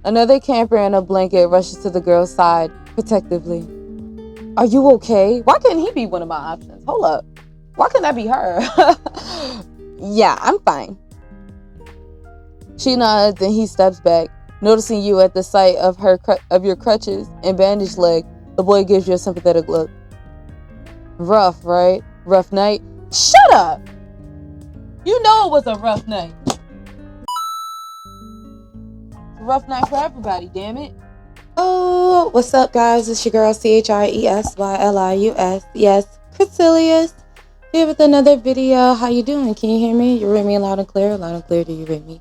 Another camper in a blanket rushes to the girl's side protectively. Are you okay? Why couldn't he be one of my options? Hold up. Why couldn't that be her? Yeah, I'm fine. She nods and he steps back, noticing you at the sight of your crutches and bandaged leg. The boy gives you a sympathetic look. Rough, right? Rough night? Shut up! You know it was a rough night. Rough night for everybody, damn it. Oh, what's up, guys? It's your girl, CHRESYLIUS. Yes, Crecilius. Here with another video. How you doing? Can you hear me? You read me loud and clear? Loud and clear, do you read me?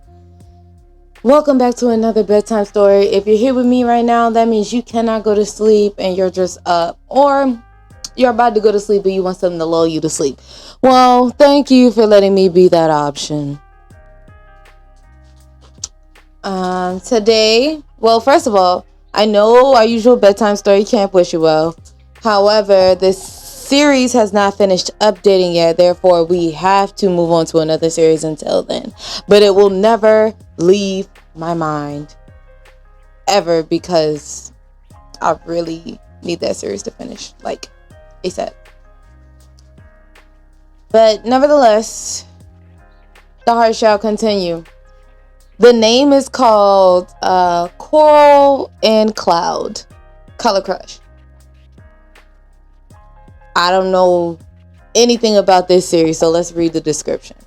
Welcome back to another bedtime story. If you're here with me right now, that means you cannot go to sleep and you're just up. Or you're about to go to sleep and you want something to lull you to sleep. Well, thank you for letting me be that option. Today, well, first of all, I know our usual bedtime story can't wish you well. However, this series has not finished updating yet. Therefore, we have to move on to another series until then. But it will never leave my mind ever because I really need that series to finish, like ASAP. But nevertheless, the heart shall continue. The name is called Coral and Cloud. Color Crush. I don't know anything about this series, so let's read the description.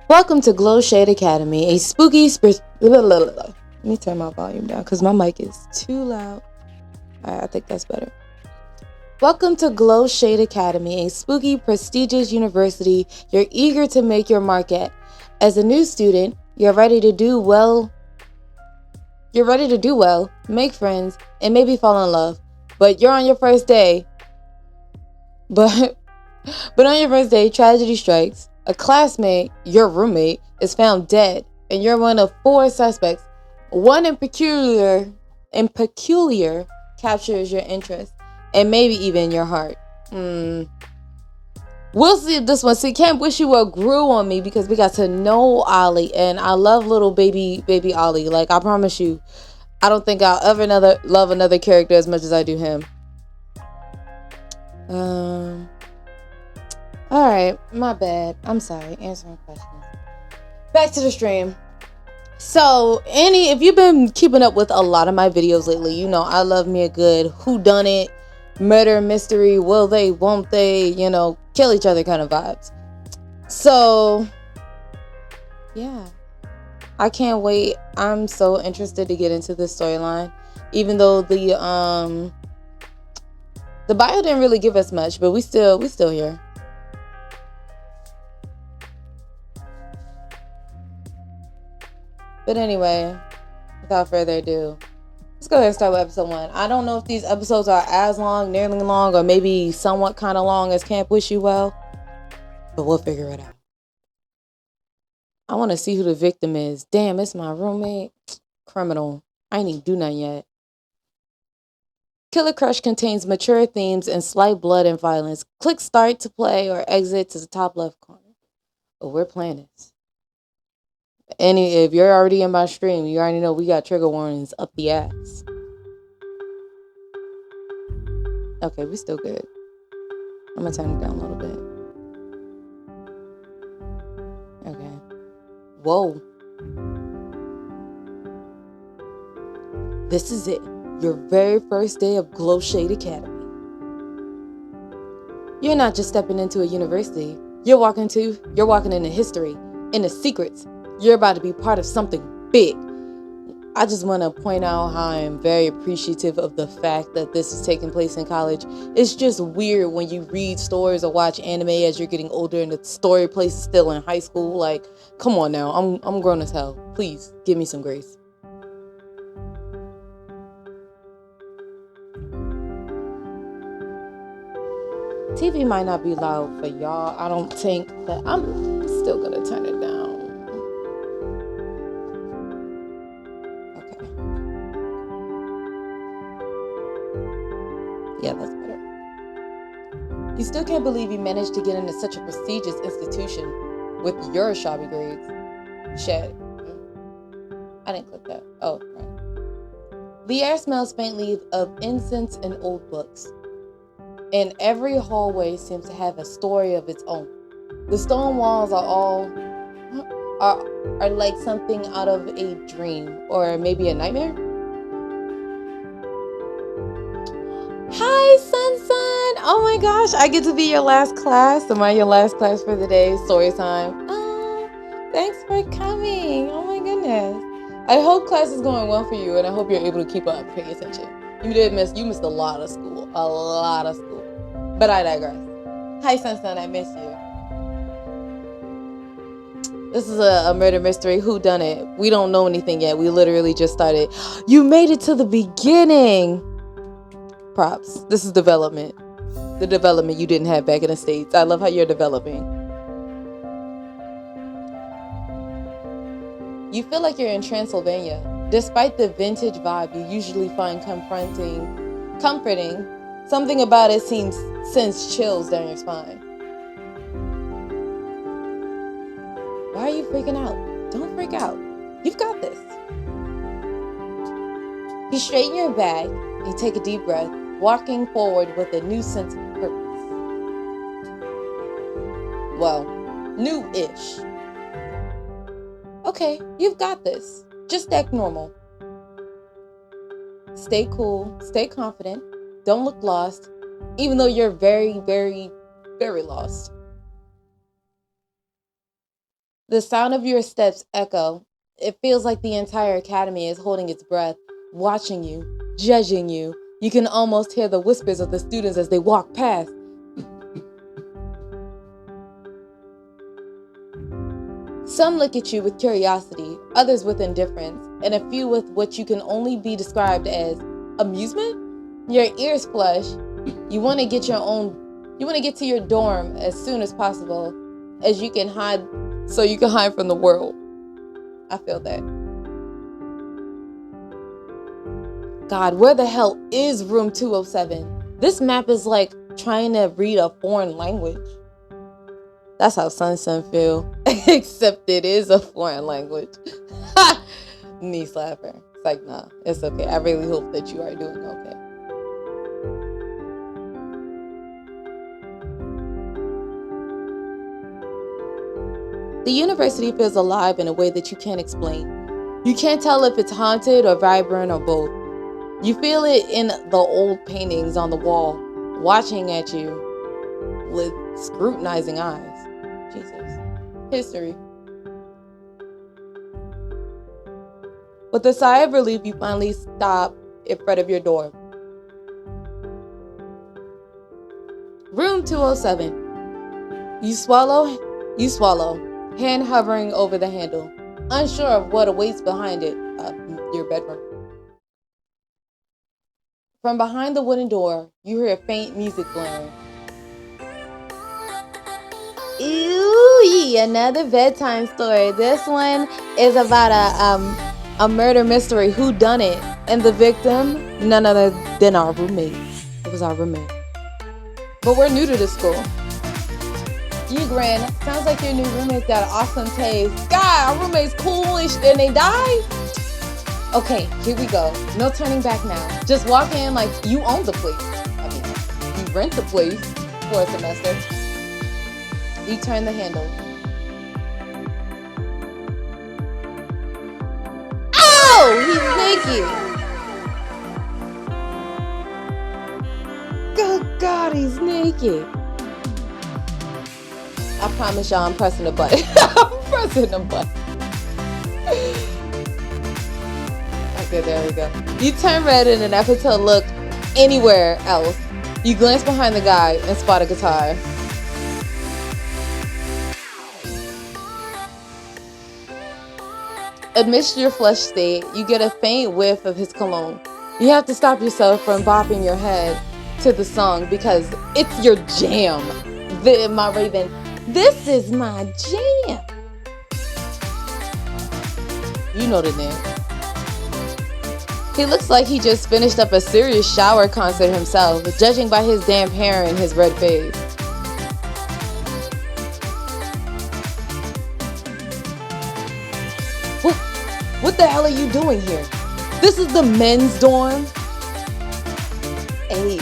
Welcome to Glow Shade Academy, a spooky... Let me turn my volume down because my mic is too loud. Alright, I think that's better. Welcome to Glow Shade Academy, a spooky, prestigious university you're eager to make your mark at. As a new student, you're ready to do well, make friends, and maybe fall in love. But you're on your first day. But on your first day, tragedy strikes. A classmate, your roommate, is found dead, and you're one of 4 suspects. One in peculiar captures your interest, and maybe even your heart. We'll see if this one. See, Can't Wish You Well grew on me because we got to know Ollie, and I love little baby Ollie. Like, I promise you, I don't think I'll ever love another character as much as I do him. Alright, my bad. I'm sorry, answering questions. Back to the stream. So, if you've been keeping up with a lot of my videos lately, you know I love me a good whodunit, murder mystery, will they, won't they, kill each other kind of vibes. So, yeah. I can't wait. I'm so interested to get into this storyline. Even though the bio didn't really give us much, but we still here. But anyway, without further ado, let's go ahead and start with episode 1. I don't know if these episodes are as long, nearly long, or maybe somewhat kind of long as Can't Wish You Well, but we'll figure it out. I want to see who the victim is. Damn, it's my roommate. Criminal. I ain't even do nothing yet. Killer Crush contains mature themes and slight blood and violence. Click start to play or exit to the top left corner. Oh, we're playing this. If you're already in my stream, you already know we got trigger warnings up the ass. Okay, we're still good. I'm gonna turn it down a little bit. Okay. Whoa. This is it. Your very first day of Glow Shade Academy. You're not just stepping into a university. You're walking into history, into secrets. You're about to be part of something big. I just want to point out how I am very appreciative of the fact that this is taking place in college. It's just weird when you read stories or watch anime as you're getting older and the story place is still in high school. Like, come on now. I'm grown as hell. Please, give me some grace. TV might not be loud for y'all, I don't think, but I'm still gonna turn it down. Okay. Yeah, that's better. You still can't believe you managed to get into such a prestigious institution with your shabby grades. Shit. I didn't click that. Oh, right. The air smells faintly of incense and old books. And every hallway seems to have a story of its own. The stone walls are like something out of a dream or maybe a nightmare. Hi, Sun. Oh my gosh, I get to be your last class. Am I your last class for the day? Story time. Oh, thanks for coming. Oh my goodness. I hope class is going well for you, and I hope you're able to keep up, pay attention. You missed a lot of school. But I digress. Hi, Sun, I miss you. This is a murder mystery. Who done it? We don't know anything yet. We literally just started. You made it to the beginning. Props. This is development. The development you didn't have back in the States. I love how you're developing. You feel like you're in Transylvania. Despite the vintage vibe you usually find comforting, something about it sends chills down your spine. Why are you freaking out? Don't freak out. You've got this. You straighten your back, you take a deep breath, walking forward with a new sense of purpose. Well, new-ish. Okay, you've got this. Just act normal. Stay cool, stay confident, don't look lost, even though you're very, very, very lost. The sound of your steps echo. It feels like the entire academy is holding its breath, watching you, judging you. You can almost hear the whispers of the students as they walk past. Some look at you with curiosity, others with indifference, and a few with what you can only be described as amusement. Your ears flush. You want to get to your dorm as soon as possible, as you can hide, so you can hide from the world. I feel that. God, where the hell is room 207? This map is like trying to read a foreign language. That's how Sun feel. Except it is a foreign language. Knee slapper. It's like, nah, it's okay. I really hope that you are doing okay. The university feels alive in a way that you can't explain. You can't tell if it's haunted or vibrant or both. You feel it in the old paintings on the wall, watching at you with scrutinizing eyes. Jesus. History. With a sigh of relief, you finally stop in front of your door. Room 207. You swallow, hand hovering over the handle, unsure of what awaits behind it, your bedroom. From behind the wooden door, you hear faint music blaring. Ooh, another bedtime story. This one is about a murder mystery. Who done it? And the victim, none other than our roommate. It was our roommate. But we're new to this school. You grin. Sounds like your new roommate's got awesome taste. God, our roommate's cool and they die. Okay, here we go. No turning back now. Just walk in like you own the place. I mean, you rent the place for a semester. You turn the handle. Oh, he's naked. Good God, he's naked. I promise y'all I'm pressing the button. I'm pressing the button. Okay, there we go. You turn red in an effort to look anywhere else. You glance behind the guy and spot a guitar. Amidst your flush state, you get a faint whiff of his cologne. You have to stop yourself from bopping your head to the song because it's your jam. My Raven, this is my jam. You know the name. He looks like he just finished up a serious shower concert himself, judging by his damp hair and his red face. What the hell are you doing here? This is the men's dorm. Hey,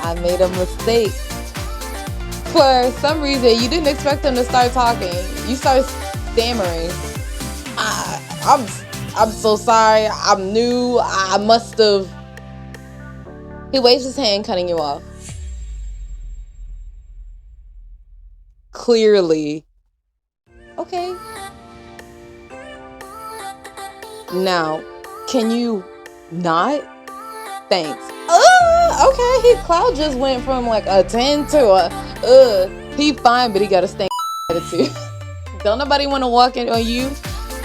I made a mistake. For some reason, you didn't expect him to start talking. You start stammering. I'm so sorry. I'm new. I must have. He waves his hand, cutting you off. Clearly. Okay. Now, can you not? Thanks. Okay. His cloud just went from like a 10 to a he fine, but he got a stank attitude. Don't nobody want to walk in on you?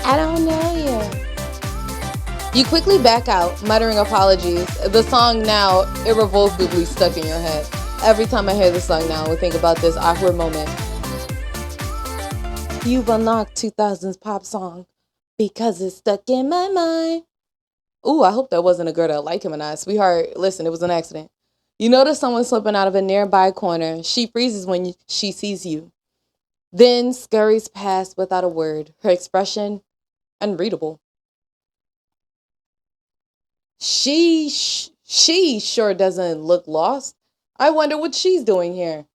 I don't know you. You quickly back out, muttering apologies. The song now irrevocably stuck in your head. Every time I hear the song now, I think about this awkward moment. You've unlocked 2000s pop song because it's stuck in my mind. Ooh, I hope that wasn't a girl that liked him or not. Sweetheart, listen, it was an accident. You notice someone slipping out of a nearby corner. She freezes when she sees you. Then scurries past without a word, her expression unreadable. She sure doesn't look lost. I wonder what she's doing here.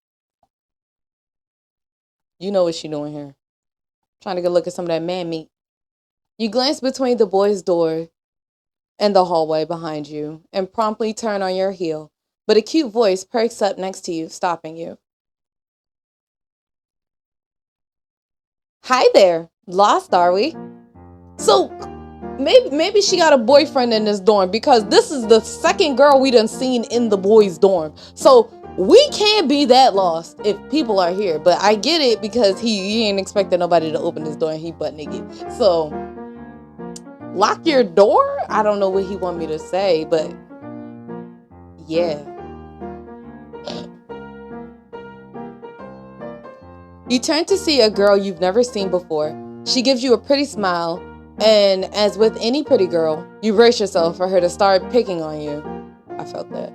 You know what she's doing here. Trying to get a look at some of that man meat. You glance between the boys' door and the hallway behind you and promptly turn on your heel, but a cute voice perks up next to you, stopping you. Hi there. Lost, are we? So maybe she got a boyfriend in this dorm, because this is the second girl we done seen in the boys' dorm. So we can't be that lost if people are here. But I get it, because he ain't expecting nobody to open his door and he butt naked. So lock your door? I don't know what he want me to say, but yeah. You turn to see a girl you've never seen before. She gives you a pretty smile, and as with any pretty girl, you brace yourself for her to start picking on you. I felt that.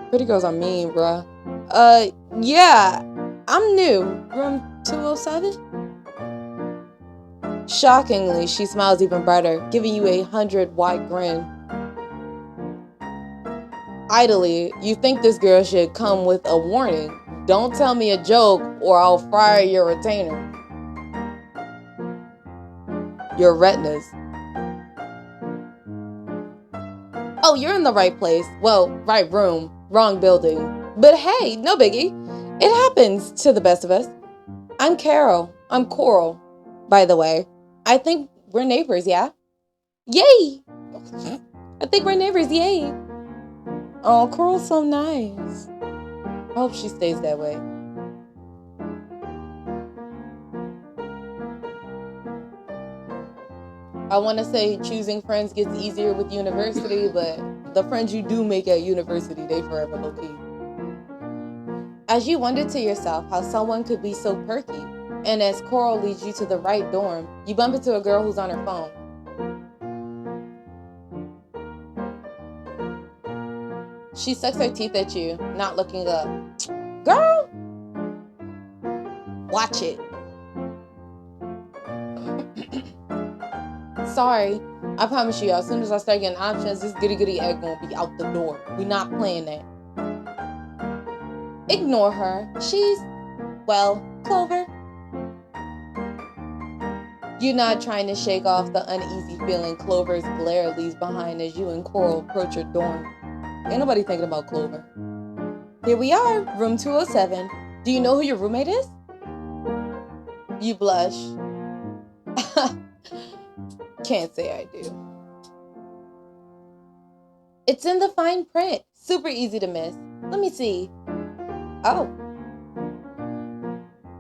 Pretty girls are mean, bruh. Yeah, I'm new. Room 207? Shockingly, she smiles even brighter, giving you a 100-wide grin. Idly, you think this girl should come with a warning. Don't tell me a joke or I'll fire your retainer. Your retinas. Oh, you're in the right place. Well, right room, wrong building. But hey, no biggie. It happens to the best of us. I'm Carol. I'm Coral, by the way. I think we're neighbors, yeah? Yay! I think we're neighbors, yay! Oh, Coral's so nice. I hope she stays that way. I want to say choosing friends gets easier with university, but the friends you do make at university, they forever low-key. As you wonder to yourself how someone could be so perky, and as Coral leads you to the right dorm, you bump into a girl who's on her phone. She sucks her teeth at you, not looking up. Girl! Watch it. Sorry. I promise you, as soon as I start getting options, this goody-goody egg gonna be out the door. We not playing that. Ignore her. She's, well, Clover. You're not trying to shake off the uneasy feeling Clover's glare leaves behind as you and Coral approach your dorm. Ain't nobody thinking about Clover. Here we are, room 207. Do you know who your roommate is? You blush. Can't say I do. It's in the fine print. Super easy to miss. Let me see. Oh.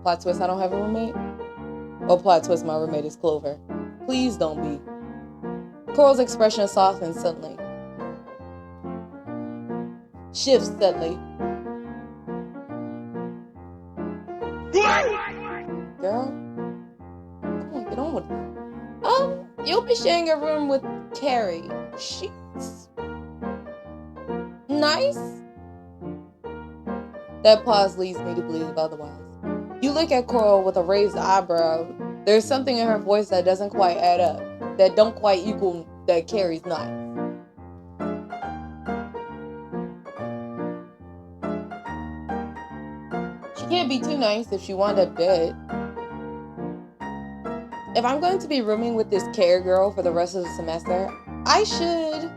Plot twist, I don't have a roommate? Or plot twist, my roommate is Clover. Please don't be. Coral's expression softens suddenly. Shifts suddenly. Girl, come on, get on with it. You'll be sharing a room with Carrie. She's nice. That pause leads me to believe otherwise. You look at Coral with a raised eyebrow. There's something in her voice that doesn't quite add up. that don't quite equal that Carrie's nice. She can't be too nice if she wound up dead. If I'm going to be rooming with this care girl for the rest of the semester, I should...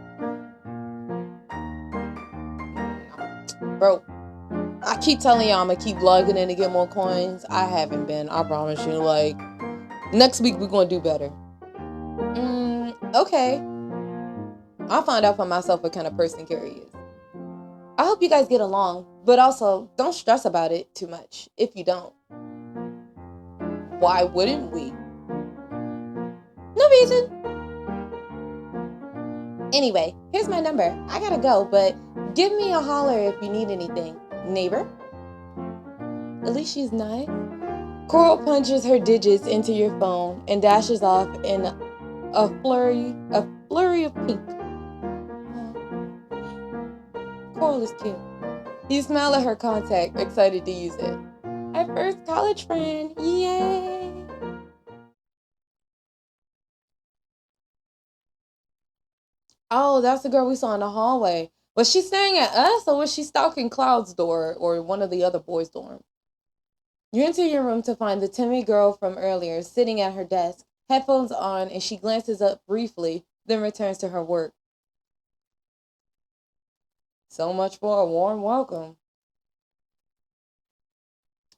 Bro, I keep telling y'all I'm gonna keep logging in to get more coins. I haven't been, I promise you. Like, next week we're gonna do better. Okay. I'll find out for myself what kind of person Carrie is. I hope you guys get along, but also don't stress about it too much if you don't. Why wouldn't we? No reason. Anyway, here's my number. I gotta go, but give me a holler if you need anything. Neighbor? At least she's nice. Coral punches her digits into your phone and dashes off in a flurry of pink. Coral is cute. You smile at her contact, excited to use it. Our first college friend, yay! Oh, that's the girl we saw in the hallway. Was she staring at us, or was she stalking Cloud's door or one of the other boys' dorm? You enter your room to find the timid girl from earlier sitting at her desk, headphones on, and she glances up briefly, then returns to her work. So much for a warm welcome.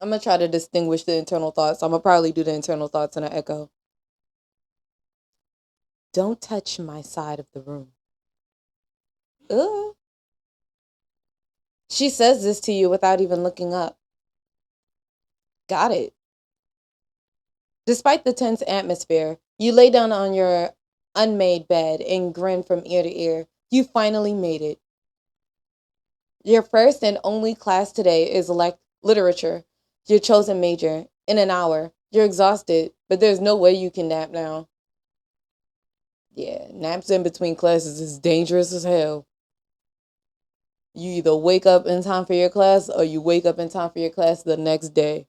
I'm going to try to distinguish the internal thoughts. I'm going to probably do the internal thoughts in an echo. Don't touch my side of the room. Ugh. She says this to you without even looking up. Got it. Despite the tense atmosphere, you lay down on your unmade bed and grin from ear to ear. You finally made it. Your first and only class today is literature, your chosen major. In an hour, you're exhausted, but there's no way you can nap now. Yeah, naps in between classes is dangerous as hell. You either wake up in time for your class or you wake up in time for your class the next day.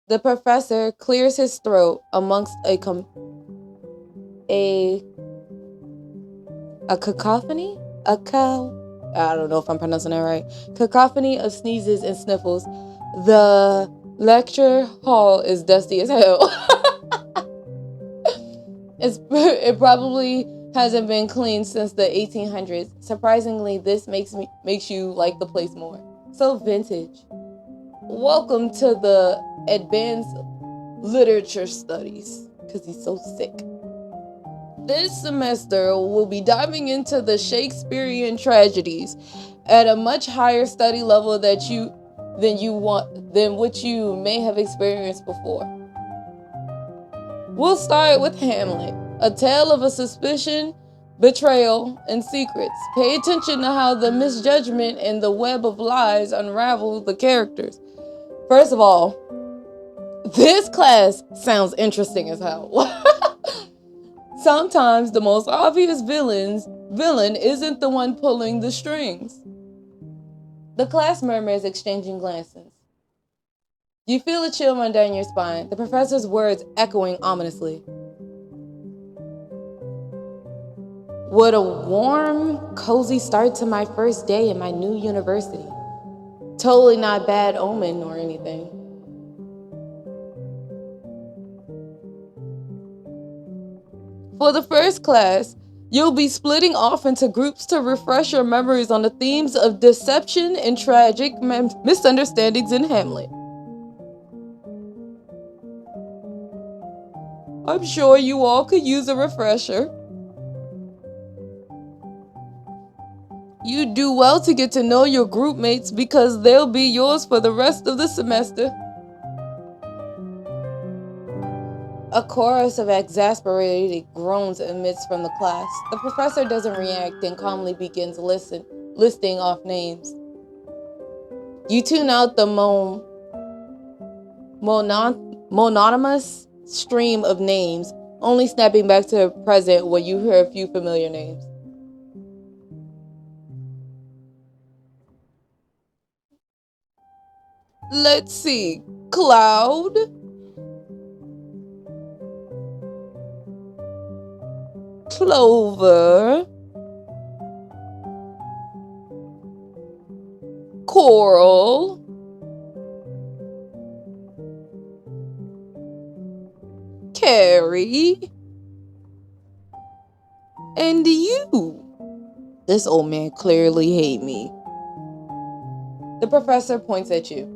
The professor clears his throat amongst a cacophony? I don't know if I'm pronouncing that right. Cacophony of sneezes and sniffles. The lecture hall is dusty as hell. It probably hasn't been cleaned since the 1800s. Surprisingly, this makes you like the place more. So vintage. Welcome to the advanced literature studies, because he's so sick. This semester, we'll be diving into the Shakespearean tragedies at a much higher study level than which you may have experienced before. We'll start with Hamlet, a tale of a suspicion, betrayal, and secrets. Pay attention to how the misjudgment and the web of lies unravel the characters. First of all, this class sounds interesting as hell. Sometimes the most obvious villain isn't the one pulling the strings. The class murmurs, exchanging glances. You feel a chill run down your spine, the professor's words echoing ominously. What a warm, cozy start to my first day in my new university. Totally not bad omen or anything. For the first class, you'll be splitting off into groups to refresh your memories on the themes of deception and tragic misunderstandings in Hamlet. I'm sure you all could use a refresher. You do well to get to know your group mates because they'll be yours for the rest of the semester. A chorus of exasperated groans emits from the class. The professor doesn't react and calmly begins listing off names. You tune out the monotonous stream of names, only snapping back to the present when you hear a few familiar names. Let's see. Cloud. Clover, Coral, Carrie, and you. This old man clearly hates me. The professor points at you.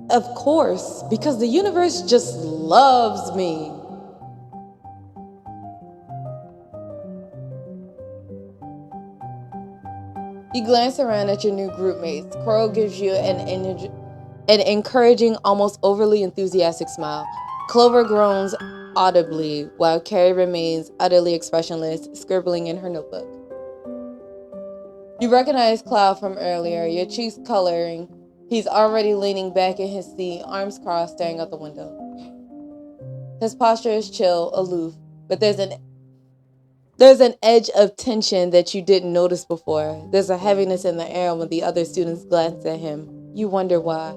Of course, because the universe just loves me. You glance around at your new group mates. Coral gives you an encouraging, almost overly enthusiastic smile. Clover groans audibly, while Carrie remains utterly expressionless, scribbling in her notebook. You recognize Cloud from earlier, your cheeks coloring. He's already leaning back in his seat, arms crossed, staring out the window. His posture is chill, aloof, but there's an edge of tension that you didn't notice before. There's a heaviness in the air when the other students glance at him. You wonder why.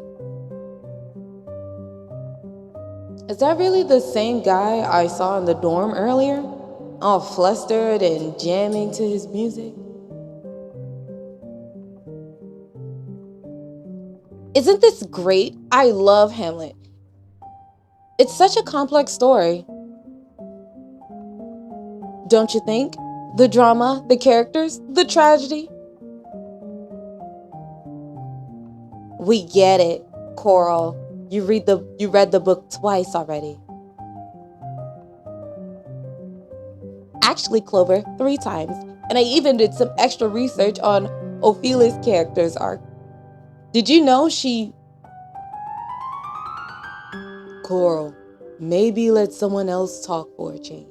Is that really the same guy I saw in the dorm earlier? All flustered and jamming to his music? Isn't this great? I love Hamlet. It's such a complex story. Don't you think? The drama, the characters, the tragedy. We get it, Coral. You read the book twice already. Actually, Clover, 3 times. And I even did some extra research on Ophelia's character's arc. Did you know she... Coral, maybe let someone else talk for a change.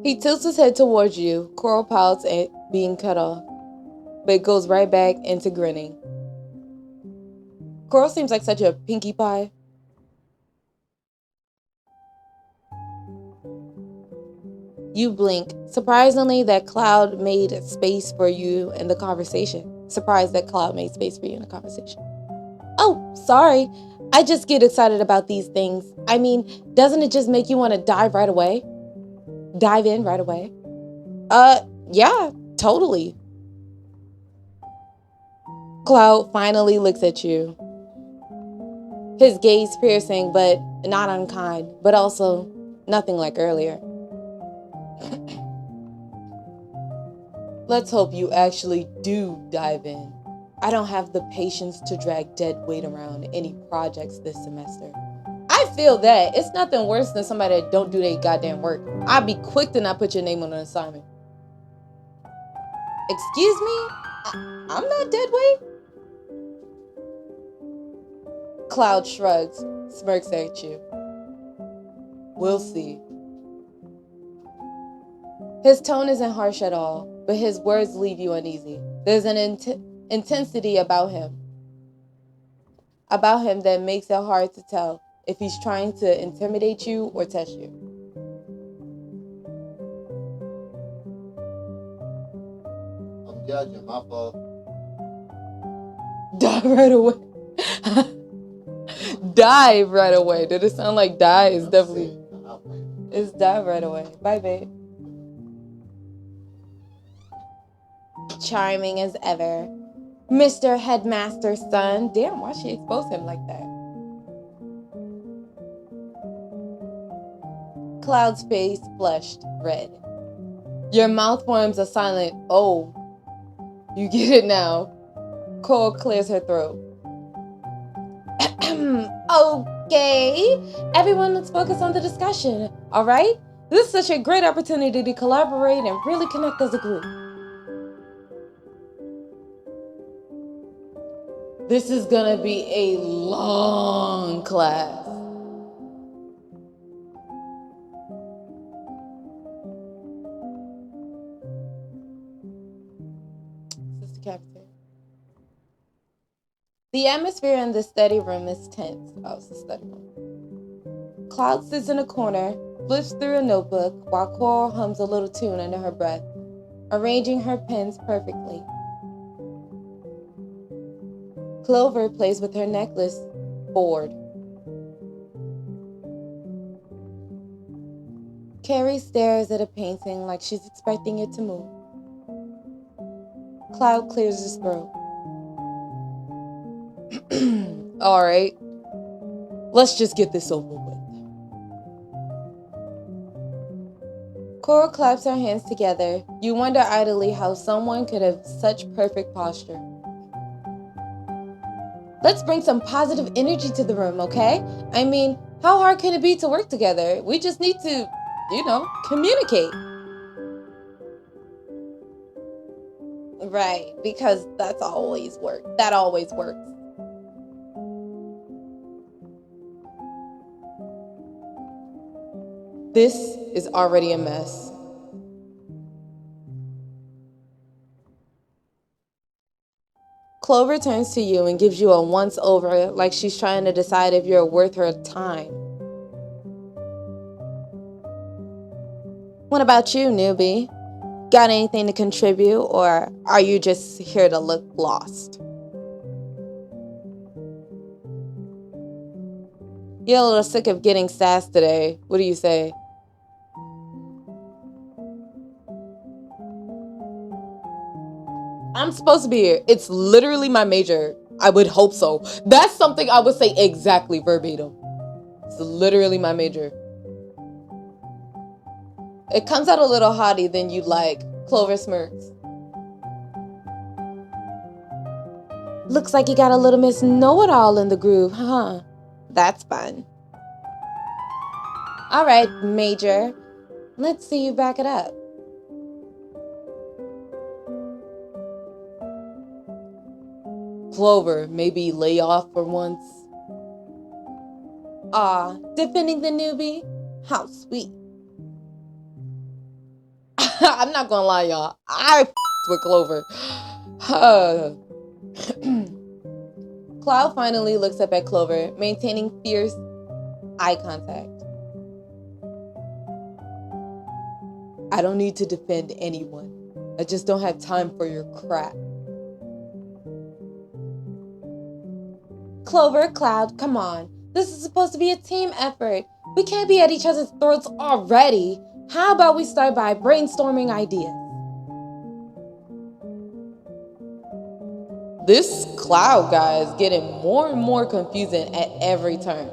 He tilts his head towards you. Coral pouts at being cut off, but goes right back into grinning. Coral seems like such a Pinkie Pie. You blink. Surprisingly, that Cloud made space for you in the conversation. Surprised that Cloud made space for you in the conversation. Oh, sorry. I just get excited about these things. I mean, doesn't it just make you want to dive in right away? Yeah, totally. Cloud finally looks at you. His gaze piercing, but not unkind, but also nothing like earlier. Let's hope you actually do dive in. I don't have the patience to drag dead weight around any projects this semester. I feel that. It's nothing worse than somebody that don't do their goddamn work. I'd be quick to not put your name on an assignment. Excuse me? I'm not dead weight. Cloud shrugs, smirks at you. We'll see. His tone isn't harsh at all, but his words leave you uneasy. There's an intensity about him that makes it hard to tell if he's trying to intimidate you or test you. I'm judging, my fault. Dive right away. Dive right away. Did it sound like die? It's definitely... It's dive right away. Bye, babe. Charming as ever. Mr. Headmaster's son. Damn, why she expose him like that? Cloud's face flushed red. Your mouth forms a silent "oh." You get it now. Coral clears her throat. Okay. Everyone, let's focus on the discussion. All right? This is such a great opportunity to collaborate and really connect as a group. This is gonna be a long class. Sister Cafeteria. The atmosphere in the study room is tense. Oh, it's the study room. Cloud sits in a corner, flips through a notebook, while Coral hums a little tune under her breath, arranging her pens perfectly. Clover plays with her necklace, bored. Carrie stares at a painting like she's expecting it to move. Cloud clears his throat. All right, let's just get this over with. Coral claps her hands together. You wonder idly how someone could have such perfect posture. Let's bring some positive energy to the room, okay? I mean, how hard can it be to work together? We just need to, communicate. Right, because that always works. This is already a mess. Clover turns to you and gives you a once-over, like she's trying to decide if you're worth her time. What about you, newbie? Got anything to contribute, or are you just here to look lost? You're a little sick of getting sassed today. What do you say? I'm supposed to be here. It's literally my major. I would hope so. That's something I would say exactly verbatim. It's literally my major. It comes out a little haughty than you'd like. Clover smirks. Looks like you got a little Miss Know-It-All in the groove, huh? That's fun. All right, Major. Let's see you back it up. Clover, maybe lay off for once. Aw, defending the newbie? How sweet. I'm not gonna lie, y'all. I with Clover. Cloud finally looks up at Clover, maintaining fierce eye contact. I don't need to defend anyone. I just don't have time for your crap. Clover, Cloud, come on. This is supposed to be a team effort. We can't be at each other's throats already. How about we start by brainstorming ideas? This Cloud guy is getting more and more confusing at every turn.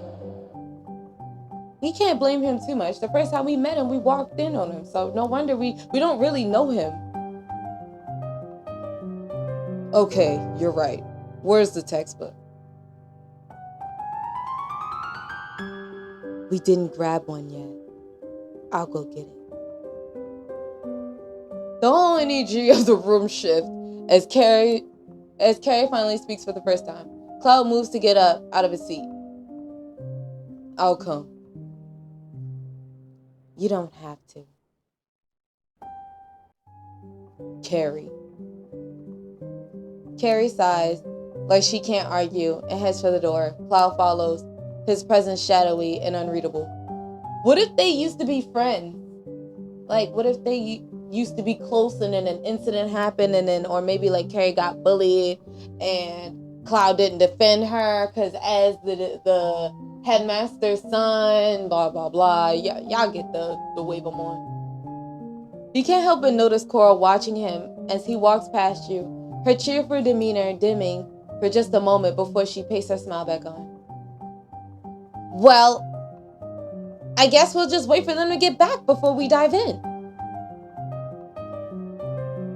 We can't blame him too much. The first time we met him, we walked in on him. So no wonder we don't really know him. Okay, you're right. Where's the textbook? We didn't grab one yet. I'll go get it. The whole energy of the room shift as Carrie finally speaks for the first time. Cloud moves to get up out of his seat. I'll come. You don't have to. Carrie sighs like she can't argue and heads for the door. Cloud follows, his presence shadowy and unreadable. What if they used to be friends? Like, what if they used to be close and then an incident happened or maybe like Carrie got bullied and Cloud didn't defend her because as the headmaster's son, blah, blah, blah. Y'all get the wave I'm on. You can't help but notice Coral watching him as he walks past you, her cheerful demeanor dimming for just a moment before she pastes her smile back on. Well, I guess we'll just wait for them to get back before we dive in.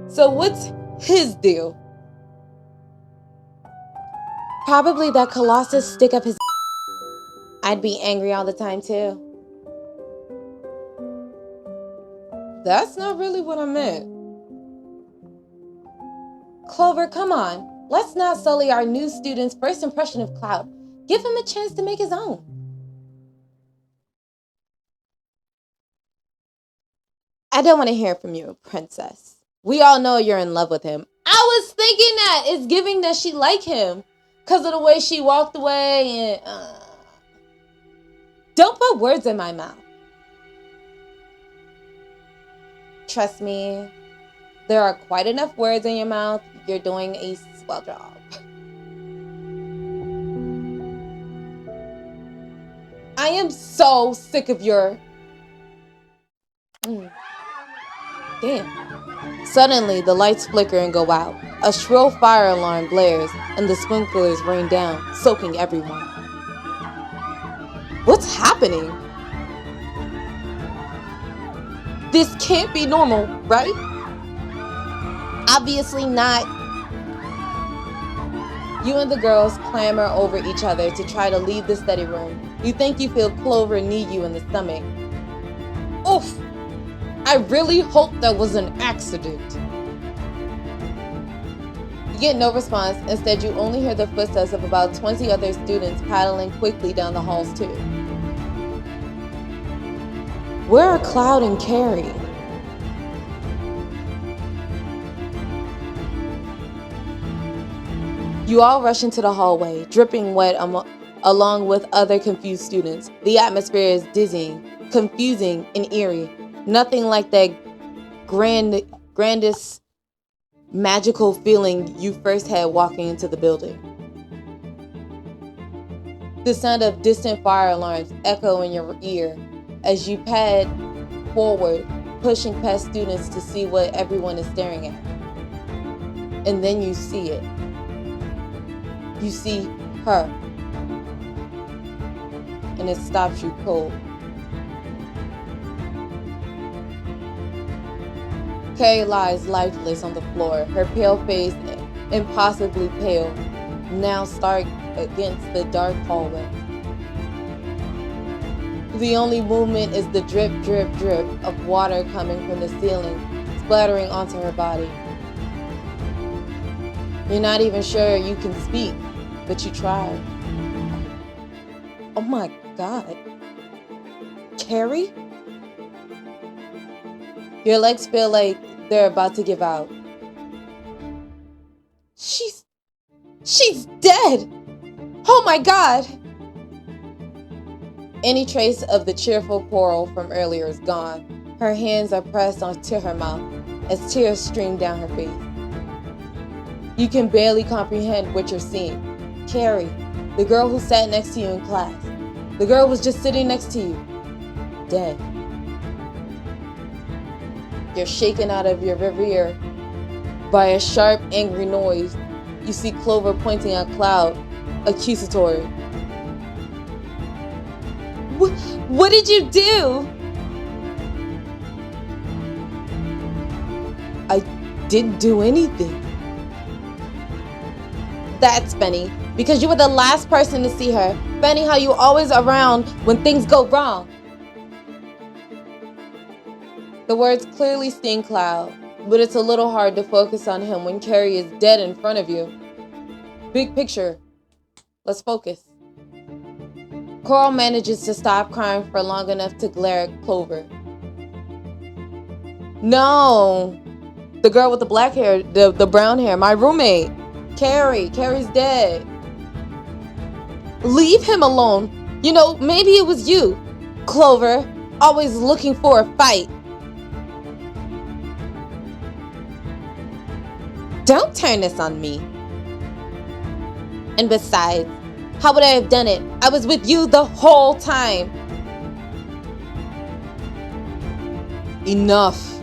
So what's his deal? Probably that Colossus stick up his. I'd be angry all the time too. That's not really what I meant. Clover, come on. Let's not sully our new student's first impression of Cloud. Give him a chance to make his own. I don't want to hear from you, princess. We all know you're in love with him. I was thinking that. It's giving that she like him because of the way she walked away and... Don't put words in my mouth. Trust me, there are quite enough words in your mouth. You're doing a swell job. I am so sick of your Damn. Suddenly, the lights flicker and go out. A shrill fire alarm blares, and the sprinklers rain down, soaking everyone. What's happening? This can't be normal, right? Obviously not. You and the girls clamor over each other to try to leave the study room. You think you feel Clover knee you in the stomach. Oof! I really hope that was an accident. You get no response. Instead, you only hear the footsteps of about 20 other students paddling quickly down the halls too. Where are Cloud and Carrie? You all rush into the hallway, dripping wet along with other confused students. The atmosphere is dizzying, confusing, and eerie. Nothing like that grandest magical feeling you first had walking into the building. The sound of distant fire alarms echo in your ear as you pad forward, pushing past students to see what everyone is staring at. And then you see it. You see her. And it stops you cold. Carrie lies lifeless on the floor, her pale face, impossibly pale, now stark against the dark hallway. The only movement is the drip, drip, drip of water coming from the ceiling, splattering onto her body. You're not even sure you can speak, but you try. Oh my God. Carrie? Your legs feel like they're about to give out. She's dead! Oh my God! Any trace of the cheerful quarrel from earlier is gone. Her hands are pressed onto her mouth as tears stream down her face. You can barely comprehend what you're seeing. Carrie, the girl who sat next to you in class. The girl was just sitting next to you. Dead. You're shaken out of your reverie by a sharp, angry noise. You see Clover pointing at Cloud, accusatory. What did you do? I didn't do anything. That's Benny, because you were the last person to see her. Benny, how you always around when things go wrong. The words clearly sting Cloud, but it's a little hard to focus on him when Carrie is dead in front of you. Big picture. Let's focus. Coral manages to stop crying for long enough to glare at Clover. No! The girl with the black hair, the brown hair, my roommate. Carrie's dead. Leave him alone. You know, maybe it was you, Clover, always looking for a fight. Don't turn this on me. And besides, how would I have done it? I was with you the whole time. Enough.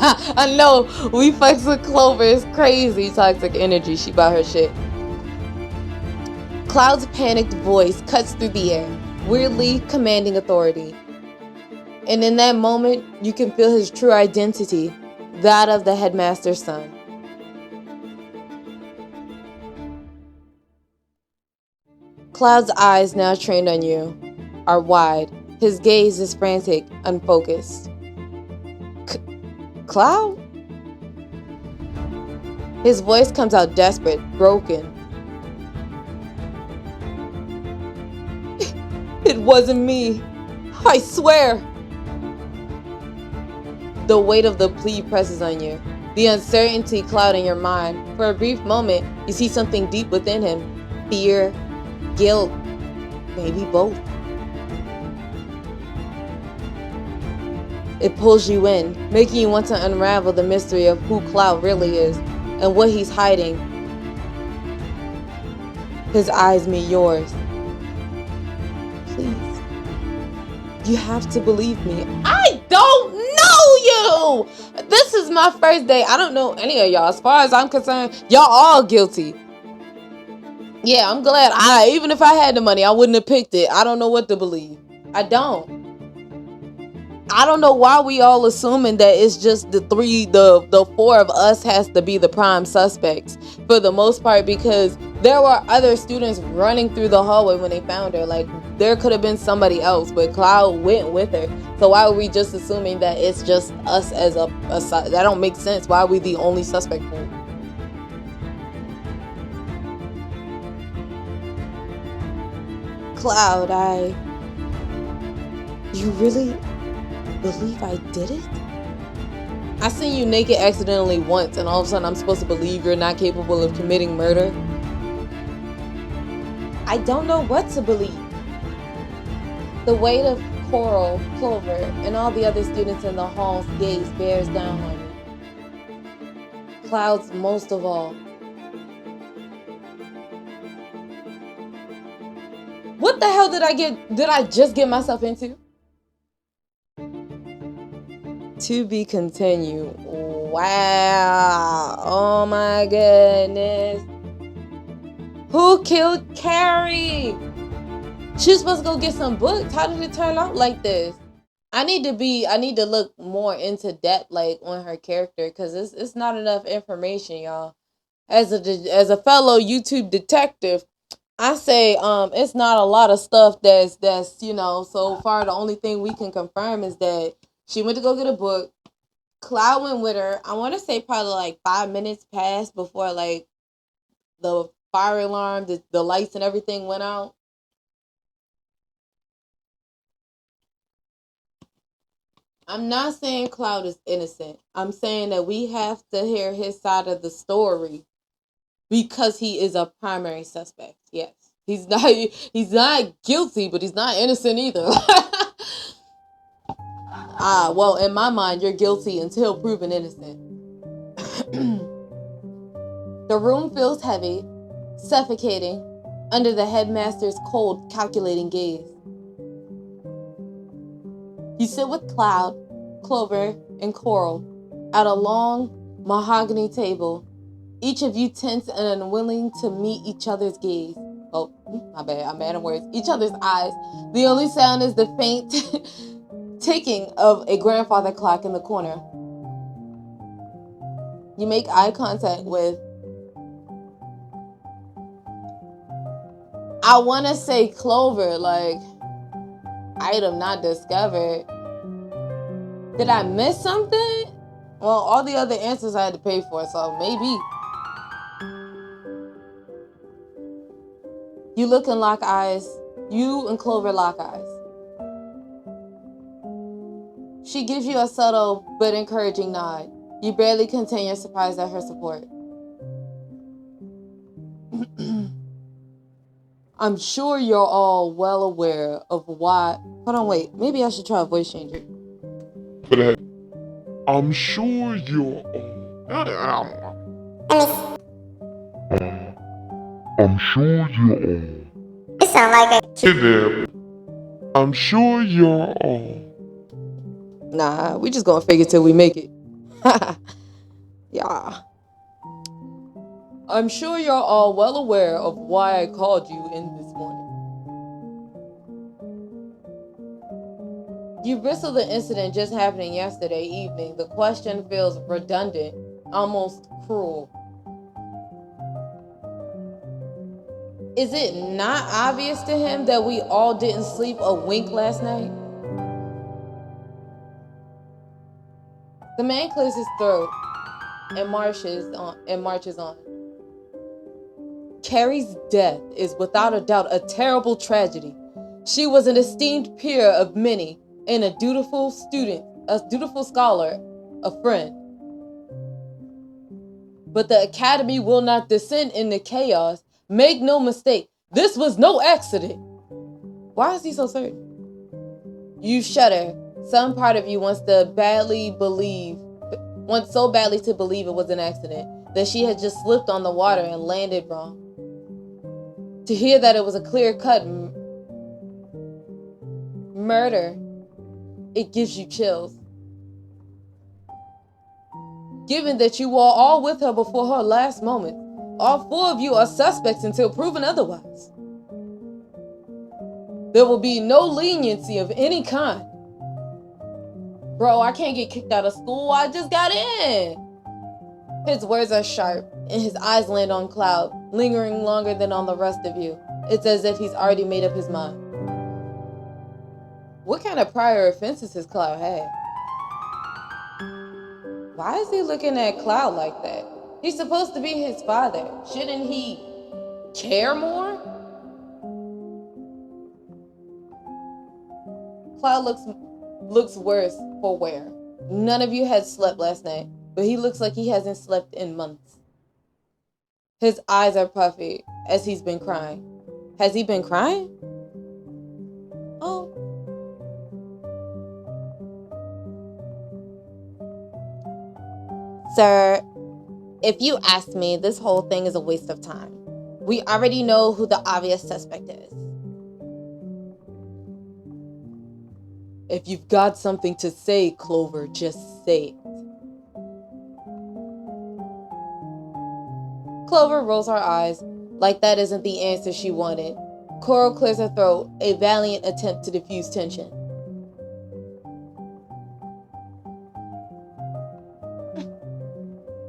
I know, we fucks with Clover. It's crazy toxic energy. She bought her shit. Cloud's panicked voice cuts through the air, weirdly commanding authority. And in that moment, you can feel his true identity, that of the headmaster's son. Cloud's eyes, now trained on you, are wide. His gaze is frantic, unfocused. Cloud? His voice comes out desperate, broken. It wasn't me. I swear. The weight of the plea presses on you. The uncertainty clouding your mind. For a brief moment, you see something deep within him. Fear, guilt, maybe both. It pulls you in, making you want to unravel the mystery of who Cloud really is and what he's hiding. His eyes meet yours. Please. You have to believe me. I don't know you! This is my first day. I don't know any of y'all. As far as I'm concerned, y'all all guilty. Yeah, I'm glad. Even if I had the money, I wouldn't have picked it. I don't know what to believe. I don't know why we all assuming that it's just the four of us has to be the prime suspects for the most part, because there were other students running through the hallway when they found her. Like, there could have been somebody else, but Cloud went with her. So why are we just assuming that it's just us as a that don't make sense. Why are we the only suspect pool? Cloud, you really believe I did it? I seen you naked accidentally once, and all of a sudden I'm supposed to believe you're not capable of committing murder? I don't know what to believe. The weight of Coral, Clover, and all the other students in the hall's gaze bears down on me. Clouds most of all. What the hell did I just get myself into? To be continued. Wow. Oh my goodness. Who killed Carrie? She was supposed to go get some books. How did it turn out like this? I need to look more into depth, like, on her character, because it's not enough information, y'all. As a fellow YouTube detective, I say it's not a lot of stuff that's so far the only thing we can confirm is that she went to go get a book. Cloud went with her. I want to say probably like 5 minutes passed before, like, the fire alarm, the lights and everything went out. I'm not saying Cloud is innocent. I'm saying that we have to hear his side of the story because he is a primary suspect. Yes. He's not guilty, but he's not innocent either. Well, in my mind, you're guilty until proven innocent. The room feels heavy, suffocating, under the headmaster's cold, calculating gaze. You sit with Cloud, Clover, and Coral at a long mahogany table, each of you tense and unwilling to meet each other's gaze. Oh, my bad, I'm bad at words. Each other's eyes. The only sound is the faint ticking of a grandfather clock in the corner. You make eye contact with, I want to say Clover, like, item not discovered. Did I miss something? Well, all the other answers I had to pay for, so maybe. You look and lock eyes. You and Clover lock eyes. She gives you a subtle but encouraging nod. You barely contain your surprise at her support. I'm sure you're all well aware of why. Hold on, wait. Maybe I should try a voice changer. I'm sure you're all. I'm sure you're all. It sound like a. I'm sure you're all. Nah, we just gonna fake it till we make it. Yeah. I'm sure you're all well aware of why I called you in this morning. You bristle the incident just happening yesterday evening. The question feels redundant, almost cruel. Is it not obvious to him that we all didn't sleep a wink last night? The man clears his throat and marches on. Carrie's death is without a doubt a terrible tragedy. She was an esteemed peer of many and a dutiful student, a dutiful scholar, a friend. But the academy will not descend into chaos. Make no mistake, this was no accident. Why is he so certain? You shudder. Some part of you wants so badly to believe it was an accident, that she had just slipped on the water and landed wrong. To hear that it was a clear-cut murder it gives you chills. Given that you were all with her before her last moment, all four of you are suspects until proven otherwise. There will be no leniency of any kind. Bro, I can't get kicked out of school. I just got in. His words are sharp, and his eyes land on Cloud, lingering longer than on the rest of you. It's as if he's already made up his mind. What kind of prior offenses has Cloud had? Why is he looking at Cloud like that? He's supposed to be his father. Shouldn't he care more? Cloud looks worse for wear. None of you had slept last night, but he looks like he hasn't slept in months. His eyes are puffy as he's been crying. Has he been crying? Oh. Sir, if you ask me, this whole thing is a waste of time. We already know who the obvious suspect is. If you've got something to say, Clover, just say it. Clover rolls her eyes, like that isn't the answer she wanted. Coral clears her throat, a valiant attempt to diffuse tension.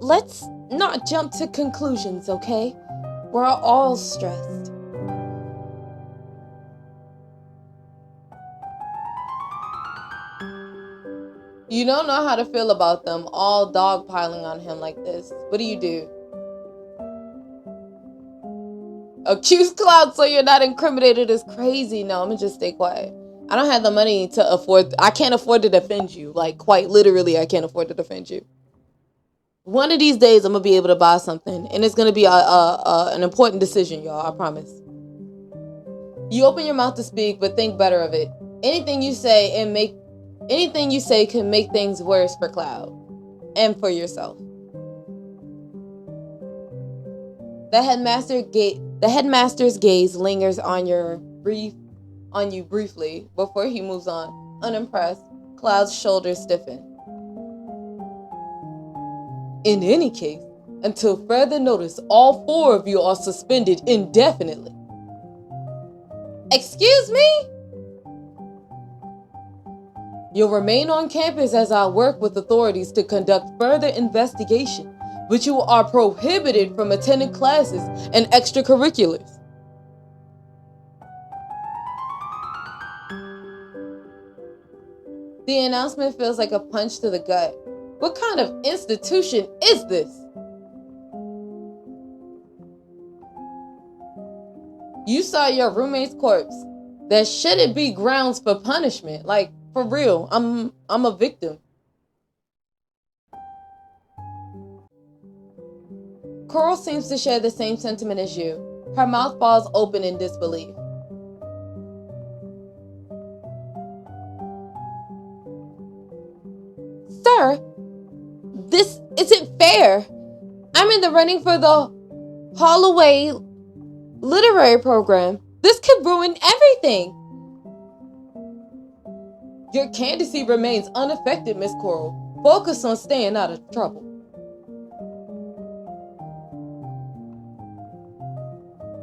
Let's not jump to conclusions, okay? We're all stressed. You don't know how to feel about them all dogpiling on him like this. What do? Accuse Cloud so you're not incriminated is crazy. No, I'm gonna just stay quiet. I don't have the money to afford. I can't afford to defend you. Like, quite literally, I can't afford to defend you. One of these days, I'm gonna be able to buy something, and it's gonna be an important decision, y'all. I promise. You open your mouth to speak, but think better of it. Anything you say can make things worse for Cloud and for yourself. The headmaster's gaze lingers on you briefly before he moves on. Unimpressed, Cloud's shoulders stiffen. In any case, until further notice, all four of you are suspended indefinitely. Excuse me? You'll remain on campus as I work with authorities to conduct further investigation, but you are prohibited from attending classes and extracurriculars. The announcement feels like a punch to the gut. What kind of institution is this? You saw your roommate's corpse. That shouldn't be grounds for punishment. Like, for real, I'm a victim. Coral seems to share the same sentiment as you. Her mouth falls open in disbelief. Sir, this isn't fair. I'm in the running for the Holloway literary program. This could ruin everything. Your candidacy remains unaffected, Miss Coral. Focus on staying out of trouble.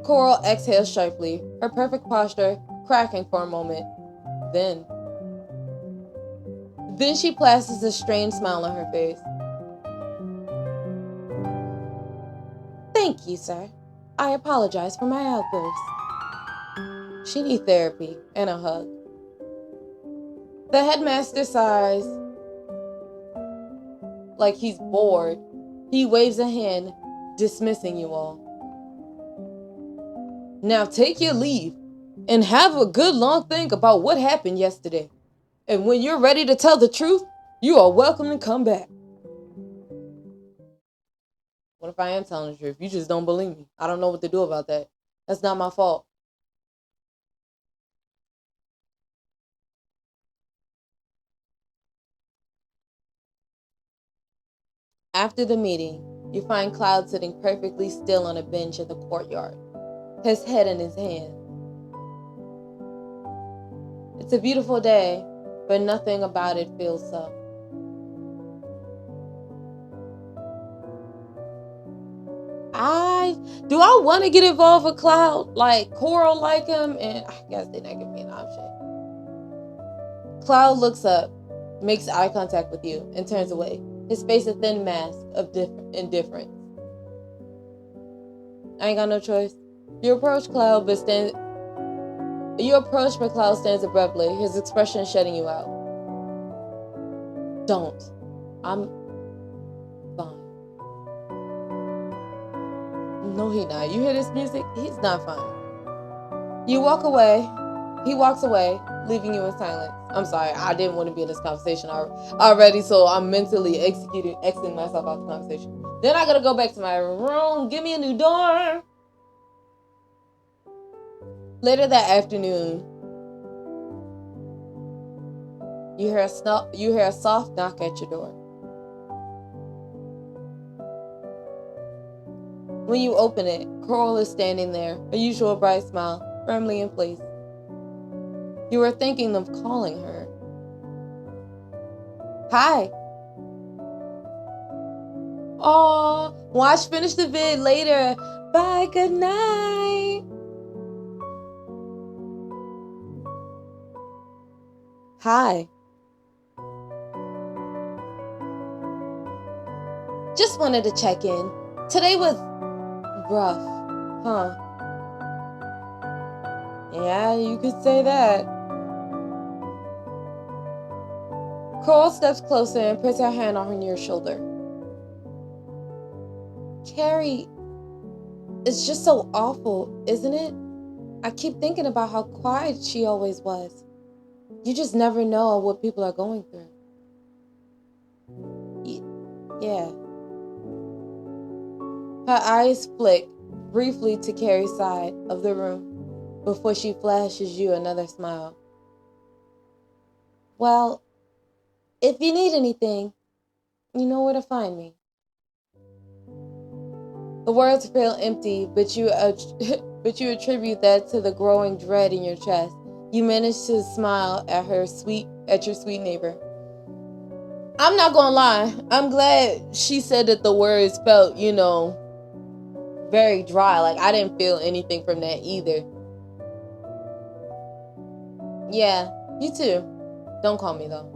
Coral exhales sharply, her perfect posture cracking for a moment. Then she plasters a strange smile on her face. Thank you, sir. I apologize for my outburst. She needs therapy and a hug. The headmaster sighs like he's bored. He waves a hand, dismissing you all. Now take your leave and have a good long think about what happened yesterday. And when you're ready to tell the truth, you are welcome to come back. What if I am telling the truth? You just don't believe me. I don't know what to do about that. That's not my fault. After the meeting, you find Cloud sitting perfectly still on a bench in the courtyard, his head in his hand. It's a beautiful day, but nothing about it feels so. Do I want to get involved with Cloud? Like, Coral like him? And I guess they're not giving me an option. Cloud looks up, makes eye contact with you, and turns away. His face a thin mask of indifference. I ain't got no choice. You approach Cloud, but Cloud stands abruptly, his expression shutting you out. Don't. I'm fine. No, he not. You hear this music? He's not fine. You walk away. He walks away, leaving you in silence. I'm sorry, I didn't want to be in this conversation already, so I'm mentally exiting myself out the conversation. Then I gotta go back to my room, give me a new dorm. Later that afternoon, you hear a soft knock at your door. When you open it, Coral is standing there, her usual bright smile, firmly in place. You were thinking of calling her. Hi. Aw, finish the vid later. Bye, good night. Hi. Just wanted to check in. Today was rough, huh? Yeah, you could say that. Coral steps closer and puts her hand on your shoulder. Carrie, it's just so awful, isn't it? I keep thinking about how quiet she always was. You just never know what people are going through. Yeah. Her eyes flick briefly to Carrie's side of the room before she flashes you another smile. Well, if you need anything, you know where to find me. The words feel empty, but you attribute that to the growing dread in your chest. You manage to smile at your sweet neighbor. I'm not gonna lie, I'm glad she said that the words felt, very dry. Like, I didn't feel anything from that either. Yeah, you too. Don't call me though.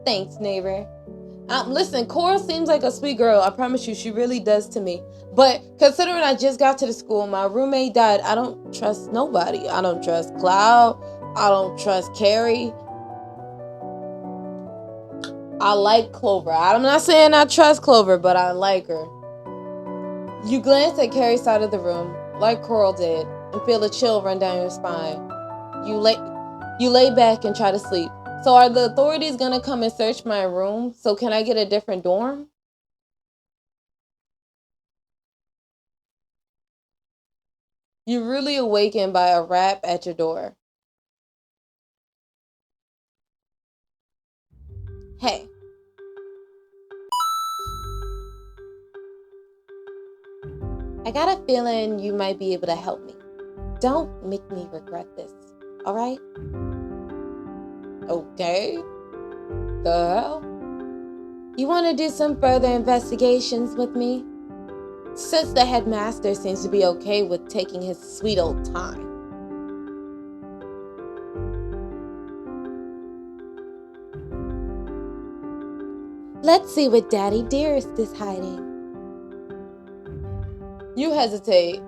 Thanks, neighbor. Listen, Cora seems like a sweet girl. I promise you, she really does to me. But considering I just got to the school, my roommate died, I don't trust nobody. I don't trust Cloud. I don't trust Carrie. I like Clover. I'm not saying I trust Clover, but I like her. You glance at Carrie's side of the room, like Coral did, and feel a chill run down your spine. You lay back and try to sleep. So are the authorities gonna come and search my room? So can I get a different dorm? You're really awakened by a rap at your door. Hey. I got a feeling you might be able to help me. Don't make me regret this, alright? Okay. The hell? You want to do some further investigations with me? Since the headmaster seems to be okay with taking his sweet old time. Let's see what Daddy Dearest is hiding. You hesitate.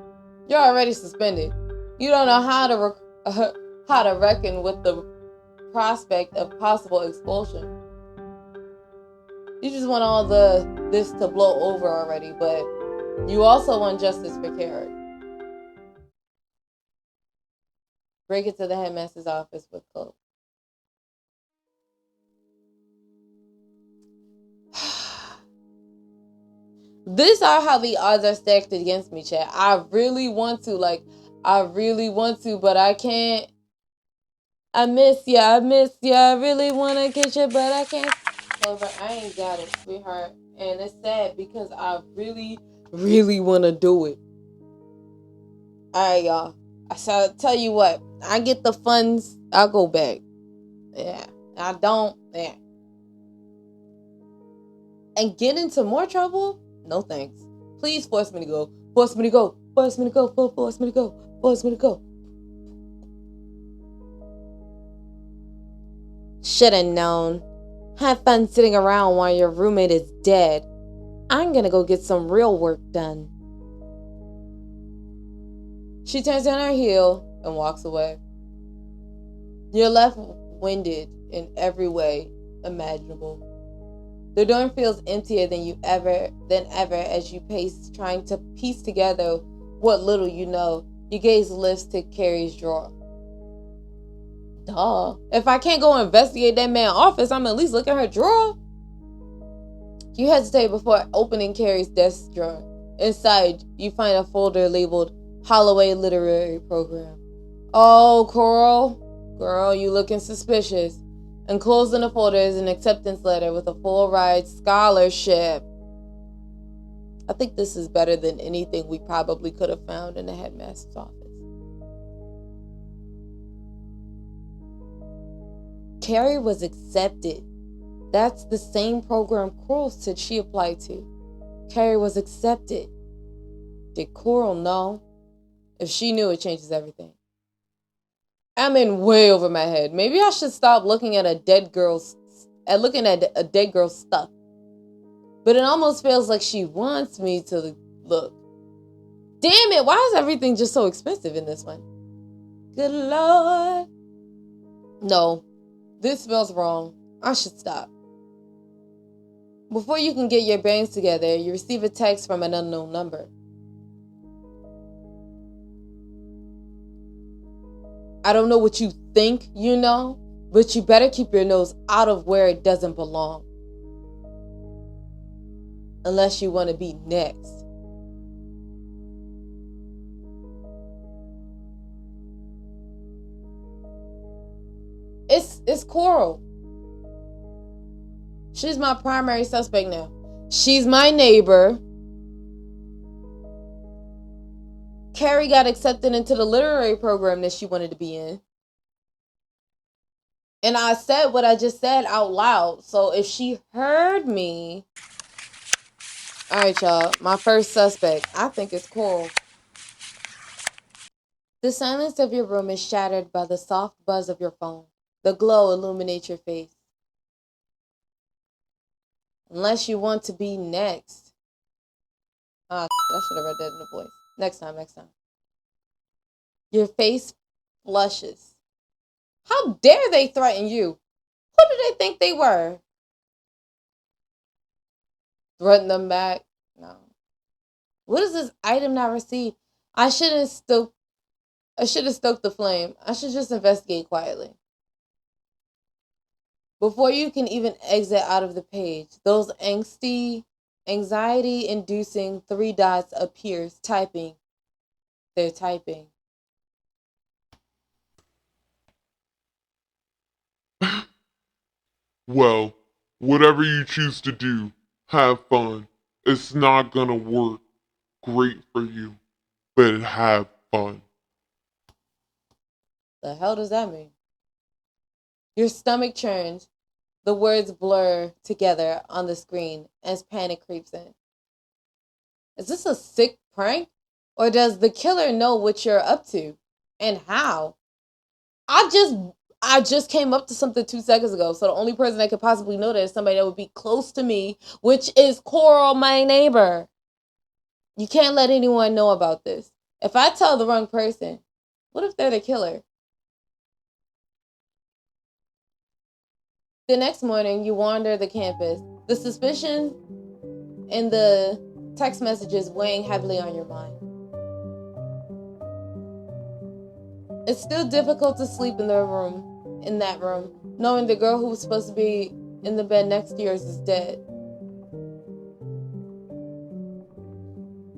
You're already suspended. You don't know how to reckon with the prospect of possible expulsion. You just want all this to blow over already, but you also want justice for Carrie. Break it to the headmaster's office with Cloak. These are how the odds are stacked against me, chat. I really want to, but I can't. I miss ya, I really want to get you, but I can't. Clover, I ain't got it, sweetheart. And it's sad because I really, really want to do it. Alright, y'all. So I'll tell you what, I get the funds, I'll go back. Yeah. I don't. Yeah. And get into more trouble? No thanks. Please force me to go. Force me to go. Force me to go. Force me to go. Force me to go. Shoulda known. Have fun sitting around while your roommate is dead. I'm gonna go get some real work done. She turns on her heel and walks away. You're left winded in every way imaginable. The dorm feels emptier than ever as you pace, trying to piece together what little you know. Your gaze lifts to Carrie's drawer. Duh. If I can't go investigate that man's office, I'm at least look at her drawer. You hesitate before opening Carrie's desk drawer. Inside, you find a folder labeled Holloway Literary Program. Oh, Coral. Girl, you looking suspicious. Enclosed in the folder is an acceptance letter with a full ride scholarship. I think this is better than anything we probably could have found in the headmaster's office. Carrie was accepted. That's the same program Coral said she applied to. Carrie was accepted. Did Coral know? If she knew, it changes everything. I'm in way over my head. Maybe I should stop looking at a dead girl's stuff. But it almost feels like she wants me to look. Damn it, why is everything just so expensive in this one? Good Lord. No, this smells wrong. I should stop. Before you can get your bearings together, you receive a text from an unknown number. I don't know what you think you know, but you better keep your nose out of where it doesn't belong. Unless you want to be next. It's Coral. She's my primary suspect now. She's my neighbor. Carrie got accepted into the literary program that she wanted to be in. And I said what I just said out loud. So if she heard me... Alright, y'all. My first suspect. I think it's Coral. The silence of your room is shattered by the soft buzz of your phone. The glow illuminates your face. Unless you want to be next. I should have read that in the voice. Next time. Your face flushes. How dare they threaten you? Who do they think they were? Threaten them back? No. What is this item not received? I should have stoked the flame. I should just investigate quietly. Before you can even exit out of the page, those anxiety-inducing 3 dots appears, typing. They're typing. Well, whatever you choose to do, have fun. It's not gonna work great for you, but have fun. The hell does that mean? Your stomach churns. The words blur together on the screen as panic creeps in. Is this a sick prank? Or does the killer know what you're up to? And how? I just came up to something 2 seconds ago, so the only person that could possibly know that is somebody that would be close to me, which is Coral, my neighbor. You can't let anyone know about this. If I tell the wrong person, what if they're the killer? The next morning, you wander the campus. The suspicion and the text messages weighing heavily on your mind. It's still difficult to sleep in that room, knowing the girl who was supposed to be in the bed next to yours is dead.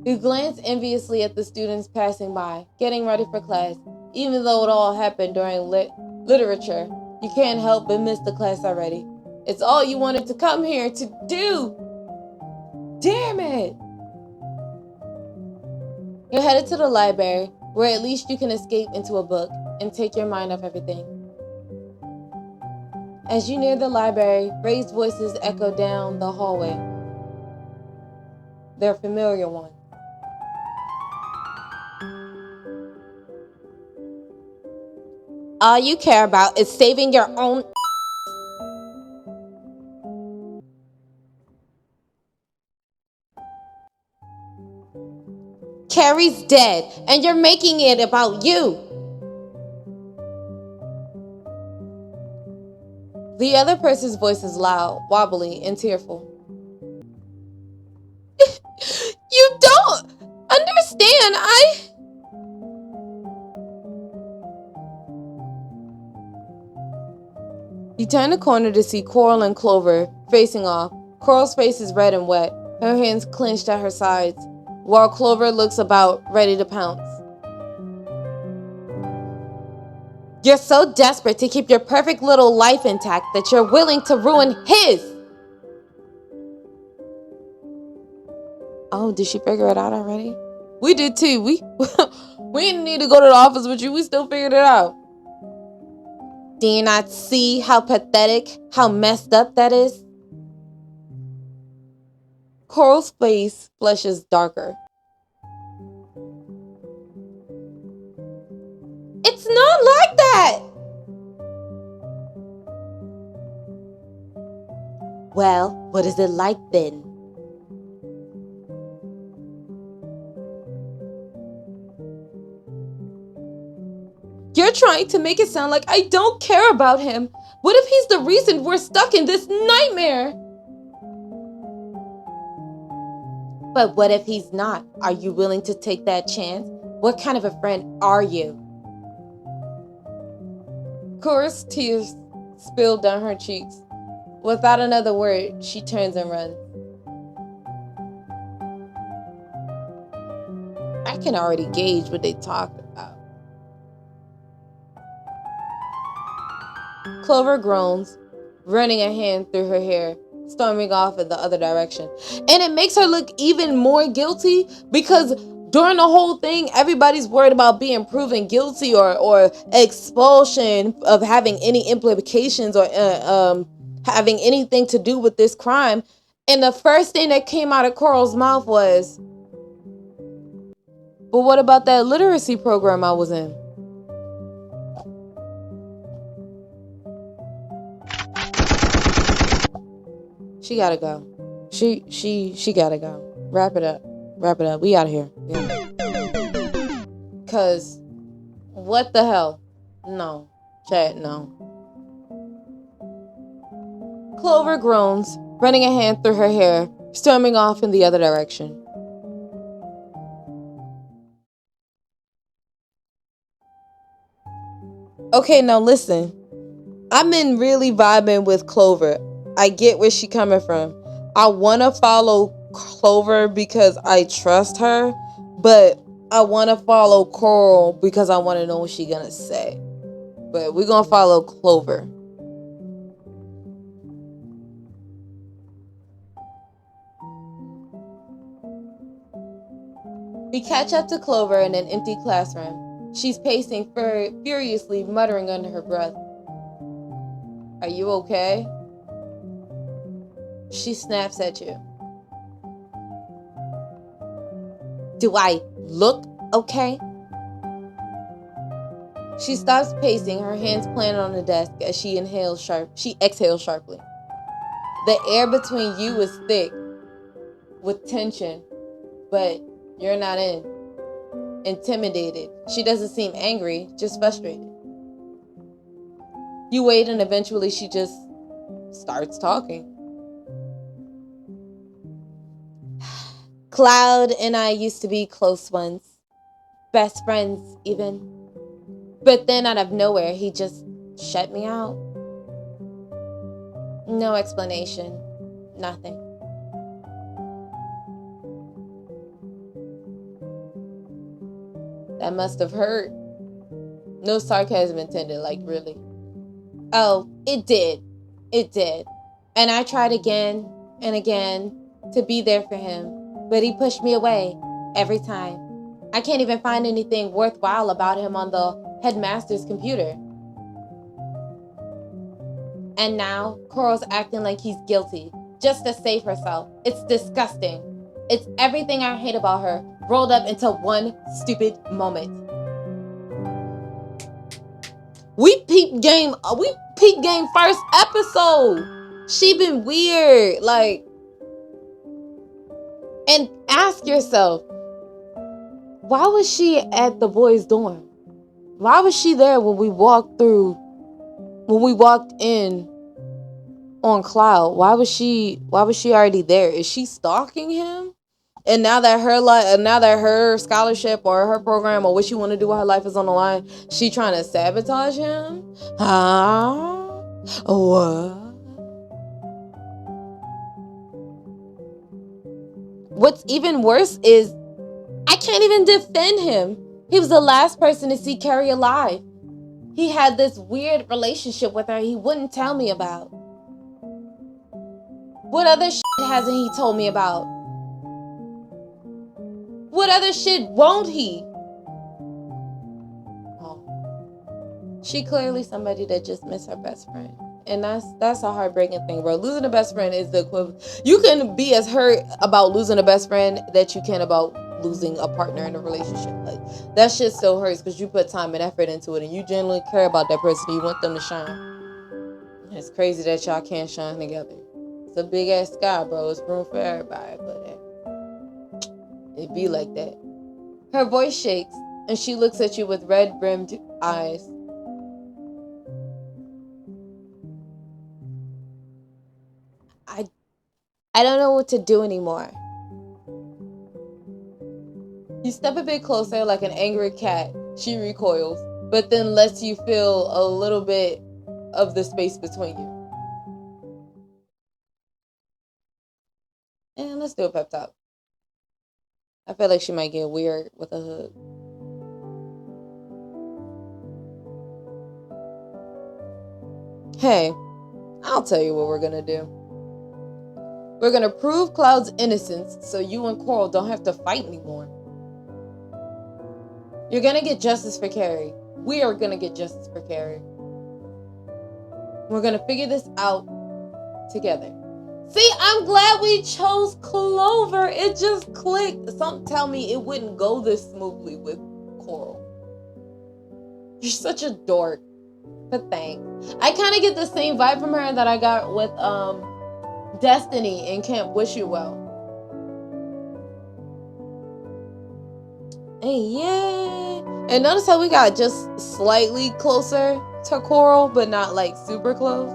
You glance enviously at the students passing by, getting ready for class. Even though it all happened during literature, you can't help but miss the class already. It's all you wanted to come here to do. Damn it! You're headed to the library, where at least you can escape into a book and take your mind off everything. As you near the library, raised voices echo down the hallway. They're familiar ones. All you care about is saving your own. Carrie's dead, and you're making it about you. The other person's voice is loud, wobbly, and tearful. You don't understand. You turn the corner to see Coral and Clover facing off. Coral's face is red and wet, her hands clenched at her sides, while Clover looks about, ready to pounce. You're so desperate to keep your perfect little life intact that you're willing to ruin his. Oh, did she figure it out already? We did too. We didn't need to go to the office with you. We still figured it out. Do you not see how pathetic, how messed up that is? Coral's face flushes darker. It's not like that! Well, what is it like then? You're trying to make it sound like I don't care about him. What if he's the reason we're stuck in this nightmare? But what if he's not? Are you willing to take that chance? What kind of a friend are you? Cora's tears spilled down her cheeks. Without another word, she turns and runs. I can already gauge what they talked about. Clover groans, running a hand through her hair, storming off in the other direction. And it makes her look even more guilty because during the whole thing, everybody's worried about being proven guilty or expulsion of having any implications or having anything to do with this crime. And the first thing that came out of Coral's mouth was, but what about that literacy program I was in? She gotta go. She gotta go. Wrap it up. Wrap it up. We out of here. Yeah. Cause what the hell? No. Chat, no. Clover groans, running a hand through her hair, storming off in the other direction. Okay, now listen. I've been really vibing with Clover. I get where she's coming from. I want to follow Clover because I trust her, but I want to follow Coral because I want to know what she's going to say. But we're going to follow Clover. We catch up to Clover in an empty classroom. She's pacing furiously, muttering under her breath. Are you okay? She snaps at you. Do I look okay? She stops pacing, her hands planted on the desk as she exhales sharply. The air between you is thick with tension, but you're not intimidated. She doesn't seem angry, just frustrated. You wait and eventually she just starts talking. Cloud and I used to be close ones. Best friends, even. But then out of nowhere, he just shut me out. No explanation. Nothing. That must have hurt. No sarcasm intended, like really. Oh, it did. It did. And I tried again and again to be there for him. But he pushed me away every time. I can't even find anything worthwhile about him on the headmaster's computer. And now, Coral's acting like he's guilty, just to save herself. It's disgusting. It's everything I hate about her, rolled up into one stupid moment. We peeped game first episode. She been weird, like, and ask yourself, why was she at the boys' dorm? Why was she there when we walked in on Cloud? Why was she already there? Is she stalking him? And now that her scholarship or her program or what she want to do with her life is on the line, she trying to sabotage him? Huh? What? What's even worse is I can't even defend him. He was the last person to see Carrie alive. He had this weird relationship with her he wouldn't tell me about. What other shit hasn't he told me about? What other shit won't he? Oh. She clearly somebody that just missed her best friend. And that's a heartbreaking thing, bro. Losing a best friend is the equivalent. You can be as hurt about losing a best friend that you can about losing a partner in a relationship. Like, that shit still hurts because you put time and effort into it and you genuinely care about that person. You want them to shine. It's crazy that y'all can't shine together. It's a big ass sky, bro. It's room for everybody, but it be like that. Her voice shakes and she looks at you with red brimmed eyes. I don't know what to do anymore. You step a bit closer like an angry cat. She recoils, but then lets you feel a little bit of the space between you. And let's do a pep talk. I feel like she might get weird with a hug. Hey, I'll tell you what we're gonna do. We're gonna prove Cloud's innocence so you and Coral don't have to fight anymore. You're gonna get justice for Carrie. We are gonna get justice for Carrie. We're gonna figure this out together. See, I'm glad we chose Clover. It just clicked. Something tell me it wouldn't go this smoothly with Coral. You're such a dork. But thanks. I kind of get the same vibe from her that I got with Destiny in Can't Wish You Well. And yeah. And notice how we got just slightly closer to Coral, but not like super close.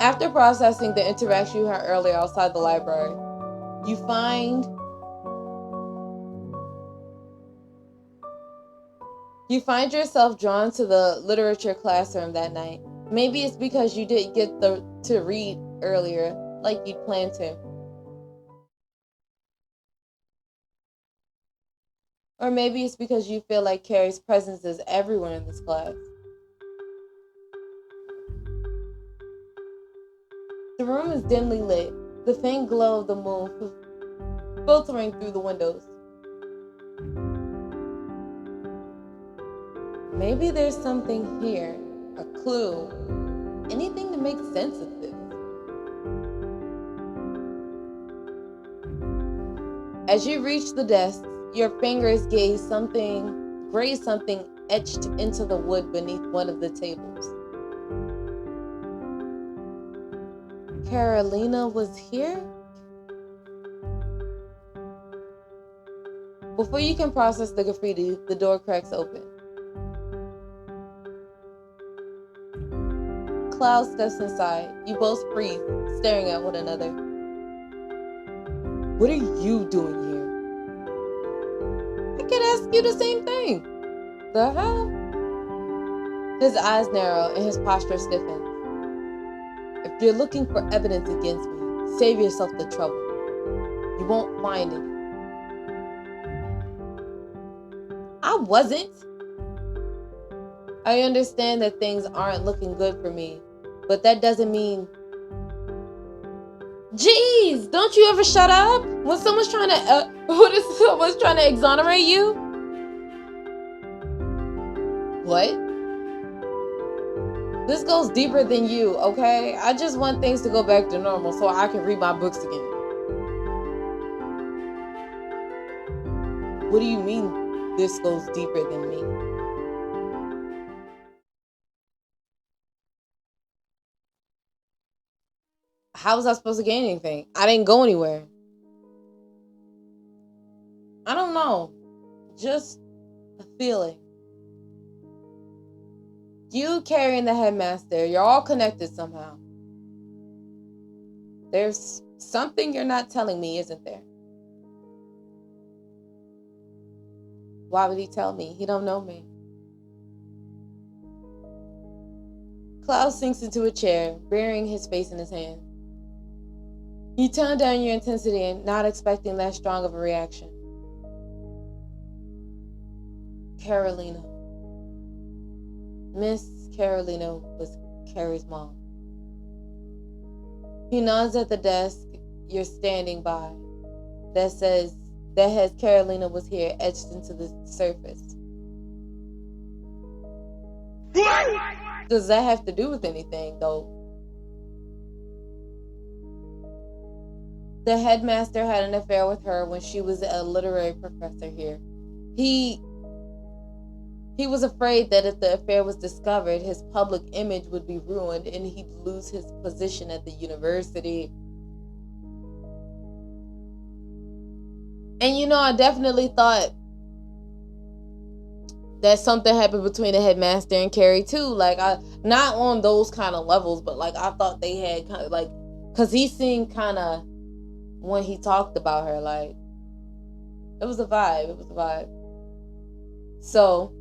After processing the interaction you had earlier outside the library, you find yourself drawn to the literature classroom that night. Maybe it's because you didn't get to read earlier like you'd planned to. Or maybe it's because you feel like Carrie's presence is everywhere in this class. The room is dimly lit, the faint glow of the moon filtering through the windows. Maybe there's something here, a clue, anything to make sense of this. As you reach the desk, your fingers graze something etched into the wood beneath one of the tables. Carolina was here? Before you can process the graffiti, the door cracks open. Cloud steps inside. You both freeze, staring at one another. What are you doing here? I could ask you the same thing. The hell? His eyes narrow and his posture stiffens. If you're looking for evidence against me, save yourself the trouble. You won't find any. I wasn't. I understand that things aren't looking good for me, but that doesn't mean... Jeez, don't you ever shut up? When someone's trying to exonerate you? What? This goes deeper than you, okay? I just want things to go back to normal so I can read my books again. What do you mean this goes deeper than me? How was I supposed to gain anything? I didn't go anywhere. I don't know. Just a feeling. You carrying the headmaster, you're all connected somehow. There's something you're not telling me, isn't there? Why would he tell me? He don't know me. Cloud sinks into a chair, burying his face in his hand. You tone down your intensity and not expecting that strong of a reaction. Carolina. Miss Carolina was Carrie's mom. He nods at the desk you're standing by that has Carolina was here etched into the surface. Does that have to do with anything, though? The headmaster had an affair with her when she was a literary professor here. He was afraid that if the affair was discovered, his public image would be ruined and he'd lose his position at the university. And I definitely thought that something happened between the headmaster and Carrie too. Like, not on those kind of levels, but like I thought they had kind of like, cause he seemed kind of, when he talked about her, like it was a vibe. So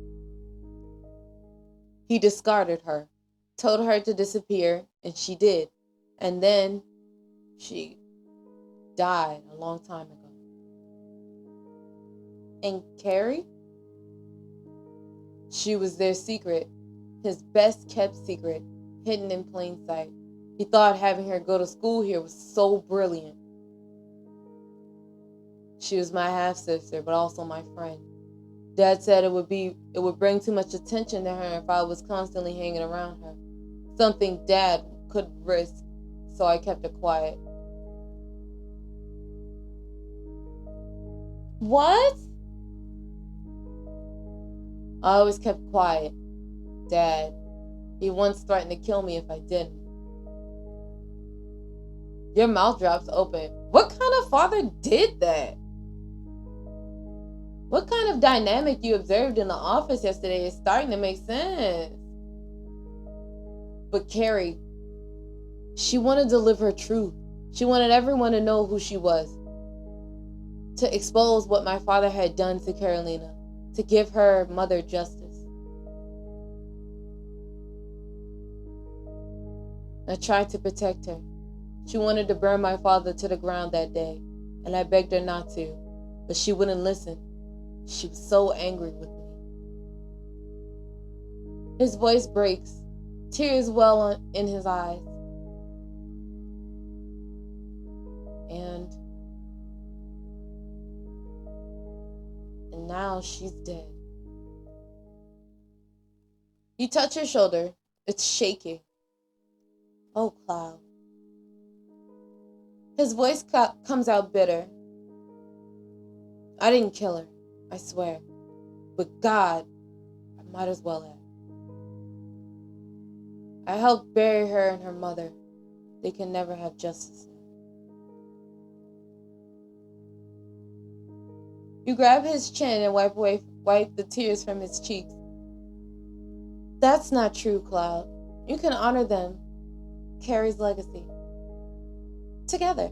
he discarded her, told her to disappear, and she did. And then she died a long time ago. And Carrie? She was their secret, his best kept secret, hidden in plain sight. He thought having her go to school here was so brilliant. She was my half-sister, but also my friend. Dad said it would bring too much attention to her if I was constantly hanging around her. Something Dad could risk, so I kept it quiet. What? I always kept quiet. Dad, he once threatened to kill me if I didn't. Your mouth drops open. What kind of father did that? What kind of dynamic you observed in the office yesterday is starting to make sense. But Carrie, she wanted to live her truth. She wanted everyone to know who she was. To expose what my father had done to Carolina. To give her mother justice. I tried to protect her. She wanted to burn my father to the ground that day, and I begged her not to, but she wouldn't listen. She was so angry with me. His voice breaks. Tears well in his eyes. And now she's dead. You touch her shoulder. It's shaking. Oh, Cloud. His voice comes out bitter. I didn't kill her, I swear. But God, I might as well have. I helped bury her and her mother. They can never have justice now. You grab his chin and wipe the tears from his cheeks. That's not true, Cloud. You can honor them. Carrie's legacy. Together.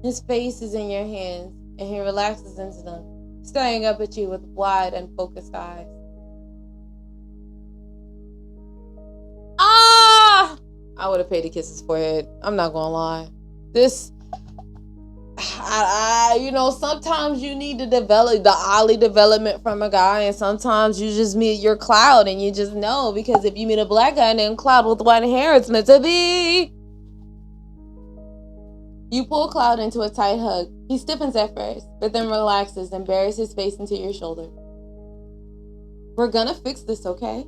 His face is in your hands, and he relaxes into them, staring up at you with wide, unfocused eyes. Ah! I would have paid to kiss his forehead. I'm not gonna lie. Sometimes you need to develop the Ollie development from a guy, and sometimes you just meet your Cloud, and you just know, because if you meet a black guy named Cloud with white hair, it's meant to be. You pull Cloud into a tight hug. He stiffens at first, but then relaxes and buries his face into your shoulder. We're gonna fix this, okay?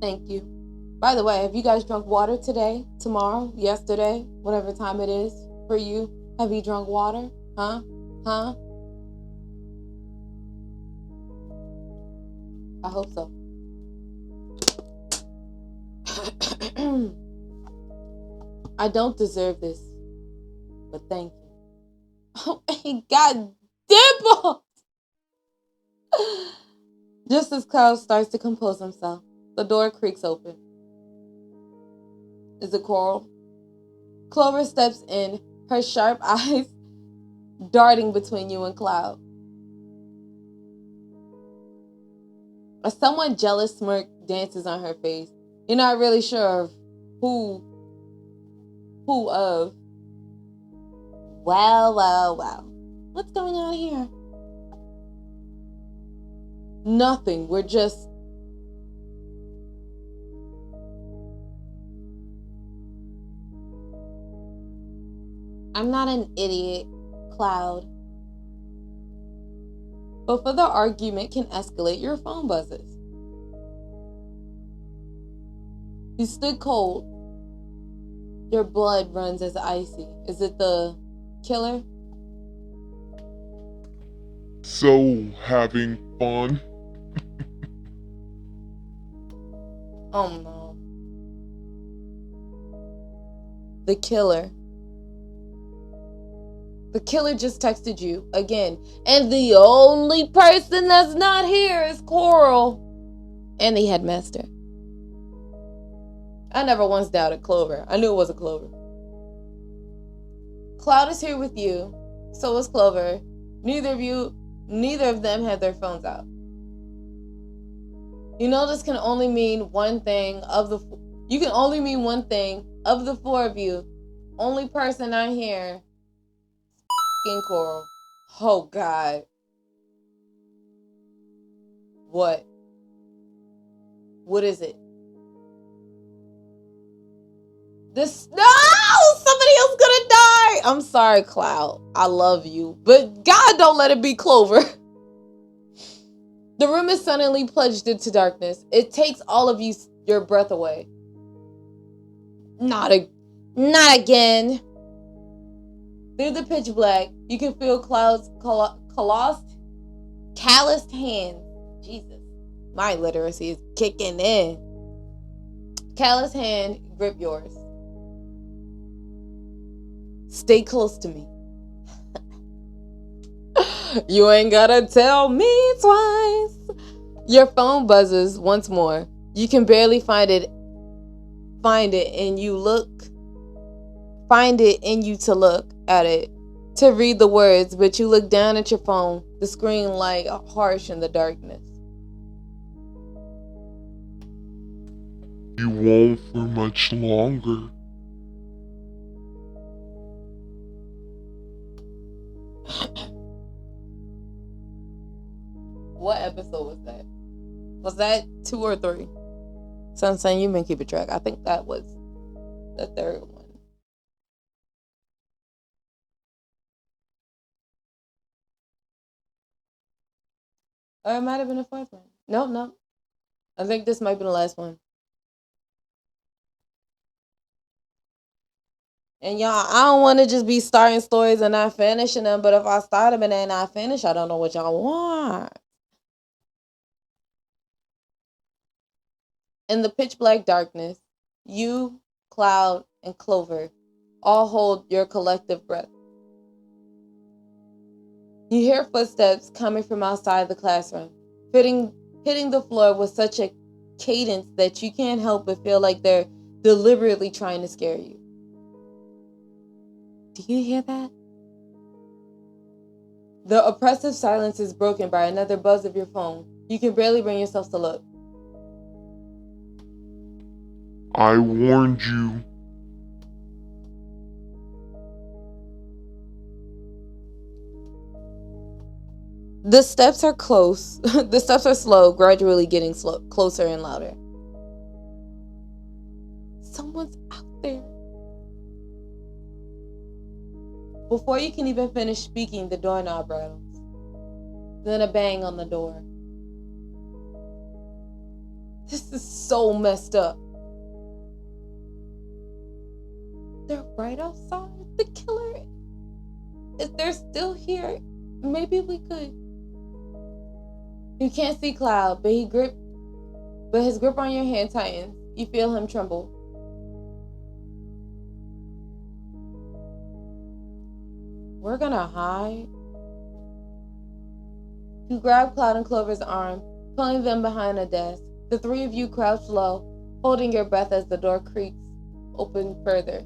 Thank you. By the way, have you guys drunk water today, tomorrow, yesterday, whatever time it is for you? Have you drunk water? Huh? I hope so. I don't deserve this, but thank you. Oh my God, dimple! Just as Cloud starts to compose himself, the door creaks open. Is it Coral? Clover steps in, her sharp eyes darting between you and Cloud. A somewhat jealous smirk dances on her face. You're not really sure of who of. Well. What's going on here? Nothing. We're just... I'm not an idiot, Cloud. But further argument can escalate, your phone buzzes. You stood cold. Your blood runs as icy. Is it the killer? So, having fun? Oh no. The killer. The killer just texted you again. And the only person that's not here is Coral. And the headmaster. I never once doubted Clover. I knew it wasn't Clover. Cloud is here with you. So is Clover. Neither of them had their phones out. You know this can only mean one thing of the... You can only mean one thing of the four of you. Only person not here is Coral. Oh, God. What? What is it? This... No! Somebody else gonna die! I'm sorry, Cloud. I love you. But God, don't let it be Clover. The room is suddenly plunged into darkness. It takes all of your breath away. Not again. Through the pitch black, you can feel Cloud's calloused hands. Jesus, my literacy is kicking in. Calloused hand grip yours. Stay close to me. You ain't gotta tell me twice. Your phone buzzes once more. You can barely find it and you find it in you to look at it, to read the words, but you look down at your phone, the screen light harsh in the darkness. You won't for much longer. What episode was that? Was that 2 or 3? Sunshine, you been keeping track. I think that was the 3rd one. Or it might have been the 4th one. No. I think this might be the last one. And y'all, I don't want to just be starting stories and not finishing them. But if I start them and then not finish, I don't know what y'all want. In the pitch black darkness, you, Cloud, and Clover all hold your collective breath. You hear footsteps coming from outside the classroom, hitting the floor with such a cadence that you can't help but feel like they're deliberately trying to scare you. Do you hear that? The oppressive silence is broken by another buzz of your phone. You can barely bring yourself to look. I warned you. The steps are close. The steps are slow, gradually getting closer and louder. Someone's out there. Before you can even finish speaking, the doorknob rattles. Then a bang on the door. This is so messed up. They're right outside. The killer. If they're still here, maybe we could. You can't see Cloud, but his grip on your hand tightens. You feel him tremble. We're gonna hide. You grab Cloud and Clover's arm, pulling them behind a desk. The three of you crouch low, holding your breath as the door creaks open further.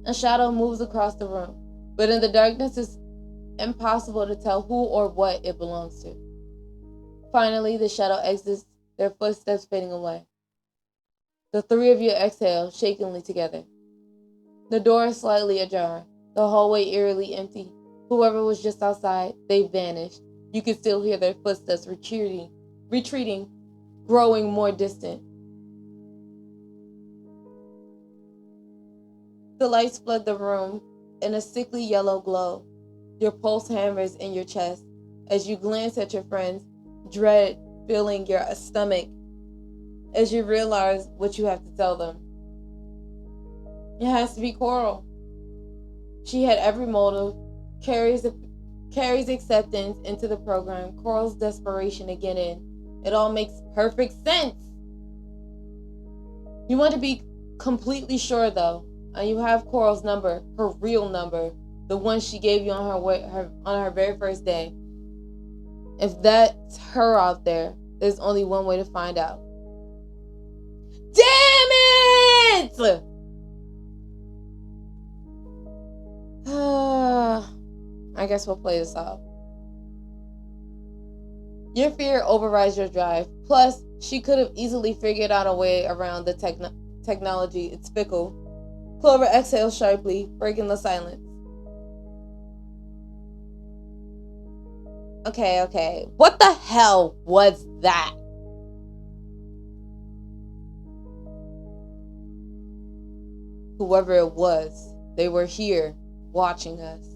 A shadow moves across the room, but in the darkness it's impossible to tell who or what it belongs to. Finally, the shadow exits, their footsteps fading away. The three of you exhale, shakingly together. The door is slightly ajar, the hallway eerily empty. Whoever was just outside, they vanished. You could still hear their footsteps retreating, growing more distant. The lights flood the room in a sickly yellow glow. Your pulse hammers in your chest as you glance at your friends, dread filling your stomach as you realize what you have to tell them. It has to be Coral. She had every motive, carries acceptance into the program, Coral's desperation to get in. It all makes perfect sense. You want to be completely sure though, and you have Coral's number, her real number, the one she gave you on her very first day. If that's her out there, there's only one way to find out. Damn it! I guess we'll play this out. Your fear overrides your drive. Plus, she could have easily figured out a way around the technology. It's fickle. Clover exhales sharply, breaking the silence. Okay. What the hell was that? Whoever it was, they were here, watching us.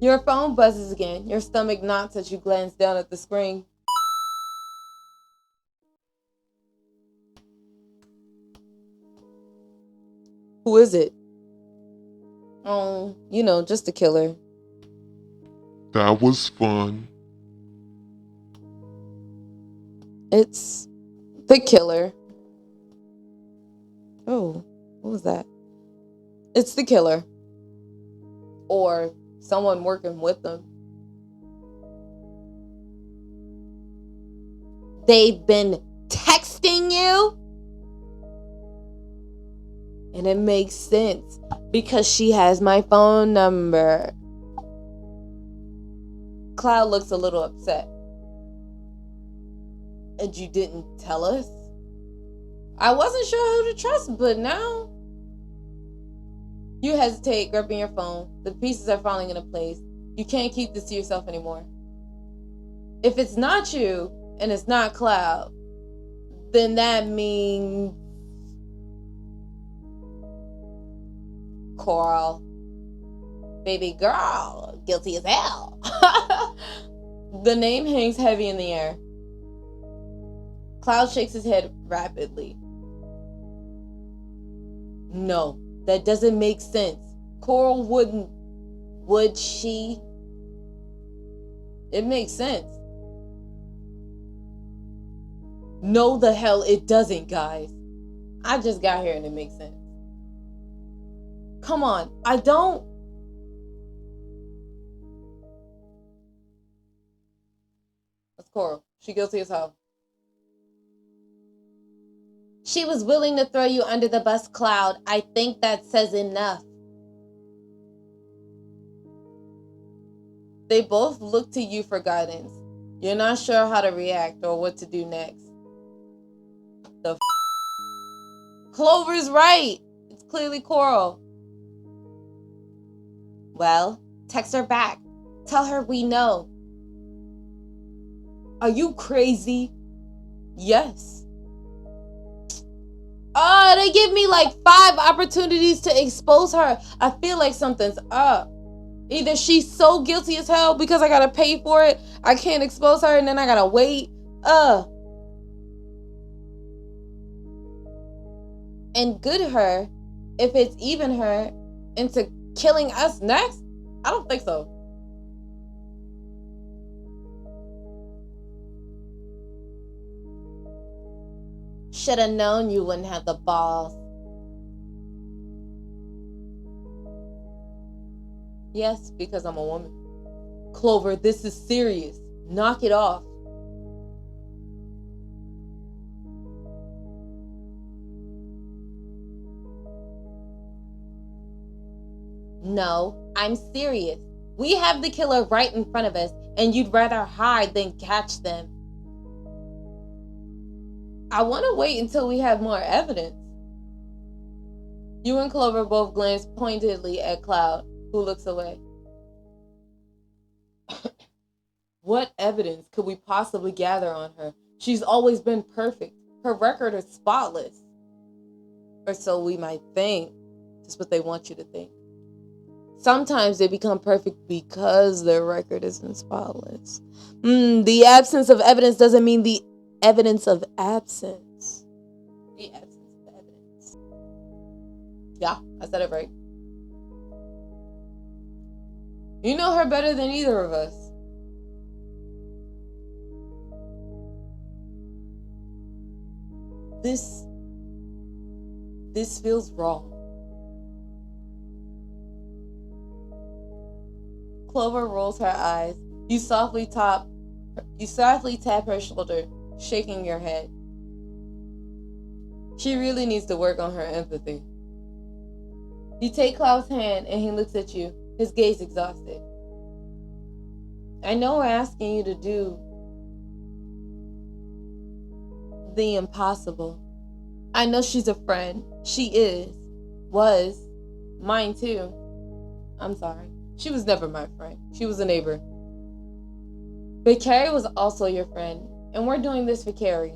Your phone buzzes again. Your stomach knots as you glance down at the screen. Who is it? Oh, just the killer. That was fun. It's the killer. Oh, what was that? It's the killer. Or someone working with them. They've been texting you? And it makes sense because she has my phone number. Cloud looks a little upset. And you didn't tell us? I wasn't sure who to trust, but now... You hesitate, gripping your phone. The pieces are falling into place. You can't keep this to yourself anymore. If it's not you, and it's not Cloud, then that means... Coral. Baby girl. Guilty as hell. The name hangs heavy in the air. Cloud shakes his head rapidly. No, that doesn't make sense. Coral wouldn't. Would she? It makes sense. No, the hell it doesn't, guys. I just got here and it makes sense. Come on, I don't... That's Coral. She guilty as hell. She was willing to throw you under the bus, Cloud. I think that says enough. They both look to you for guidance. You're not sure how to react or what to do next. Clover's right. It's clearly Coral. Well, text her back. Tell her we know. Are you crazy? Yes. Oh, they give me like 5 opportunities to expose her. I feel like something's up. Either she's so guilty as hell because I gotta pay for it, I can't expose her, and then I gotta wait And good her, if it's even her, into killing us next? I don't think so. Should have known you wouldn't have the balls. Yes, because I'm a woman. Clover, this is serious. Knock it off. No, I'm serious. We have the killer right in front of us, and you'd rather hide than catch them. I want to wait until we have more evidence. You and Clover both glance pointedly at Cloud, who looks away. What evidence could we possibly gather on her? She's always been perfect. Her record is spotless. Or so we might think. That's what they want you to think. Sometimes they become perfect because their record isn't spotless. The absence of evidence doesn't mean the evidence of absence. The absence of evidence. Yeah, I said it right. You know her better than either of us. This feels wrong. Clover rolls her eyes. You softly tap her shoulder, shaking your head. She really needs to work on her empathy. You take Cloud's hand and he looks at you, his gaze exhausted. I know we're asking you to do the impossible. I know she's a friend. She was mine too. I'm sorry. She was never my friend. She was a neighbor. But Carrie was also your friend, and we're doing this for Carrie.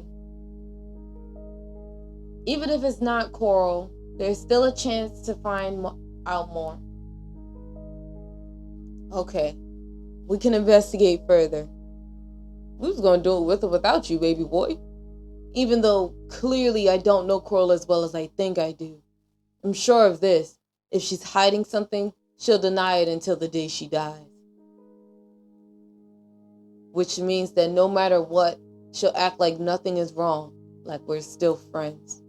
Even if it's not Coral, there's still a chance to find out more. Okay, we can investigate further. We was gonna do it with or without you, baby boy. Even though clearly I don't know Coral as well as I think I do. I'm sure of this. If she's hiding something, she'll deny it until the day she dies. Which means that no matter what, she'll act like nothing is wrong, like we're still friends.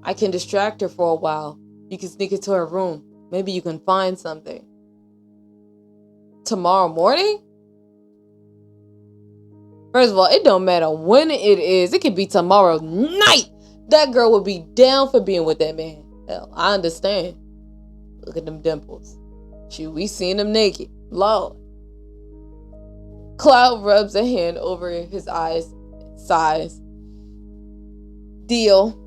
I can distract her for a while. You can sneak into her room. Maybe you can find something. Tomorrow morning? First of all, it don't matter when it is. It could be tomorrow night. That girl would be down for being with that man. Hell, I understand. Look at them dimples. Shoot, we seen them naked. Lord. Cloud rubs a hand over his eyes, sighs. Deal.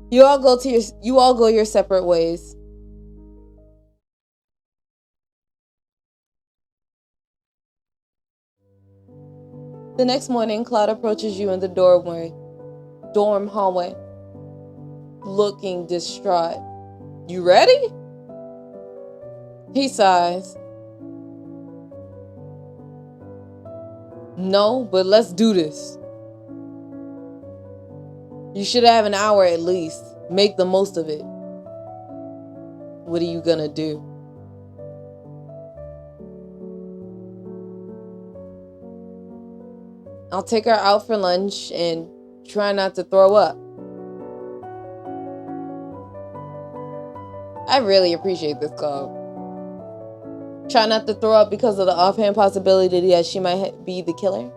You all go your separate ways. The next morning, Cloud approaches you in the dorm hallway, looking distraught. You ready? He sighs. No, but let's do this. You should have an hour at least. Make the most of it. What are you gonna do? I'll take her out for lunch and try not to throw up. I really appreciate this call. Try not to throw up because of the offhand possibility that she might be the killer.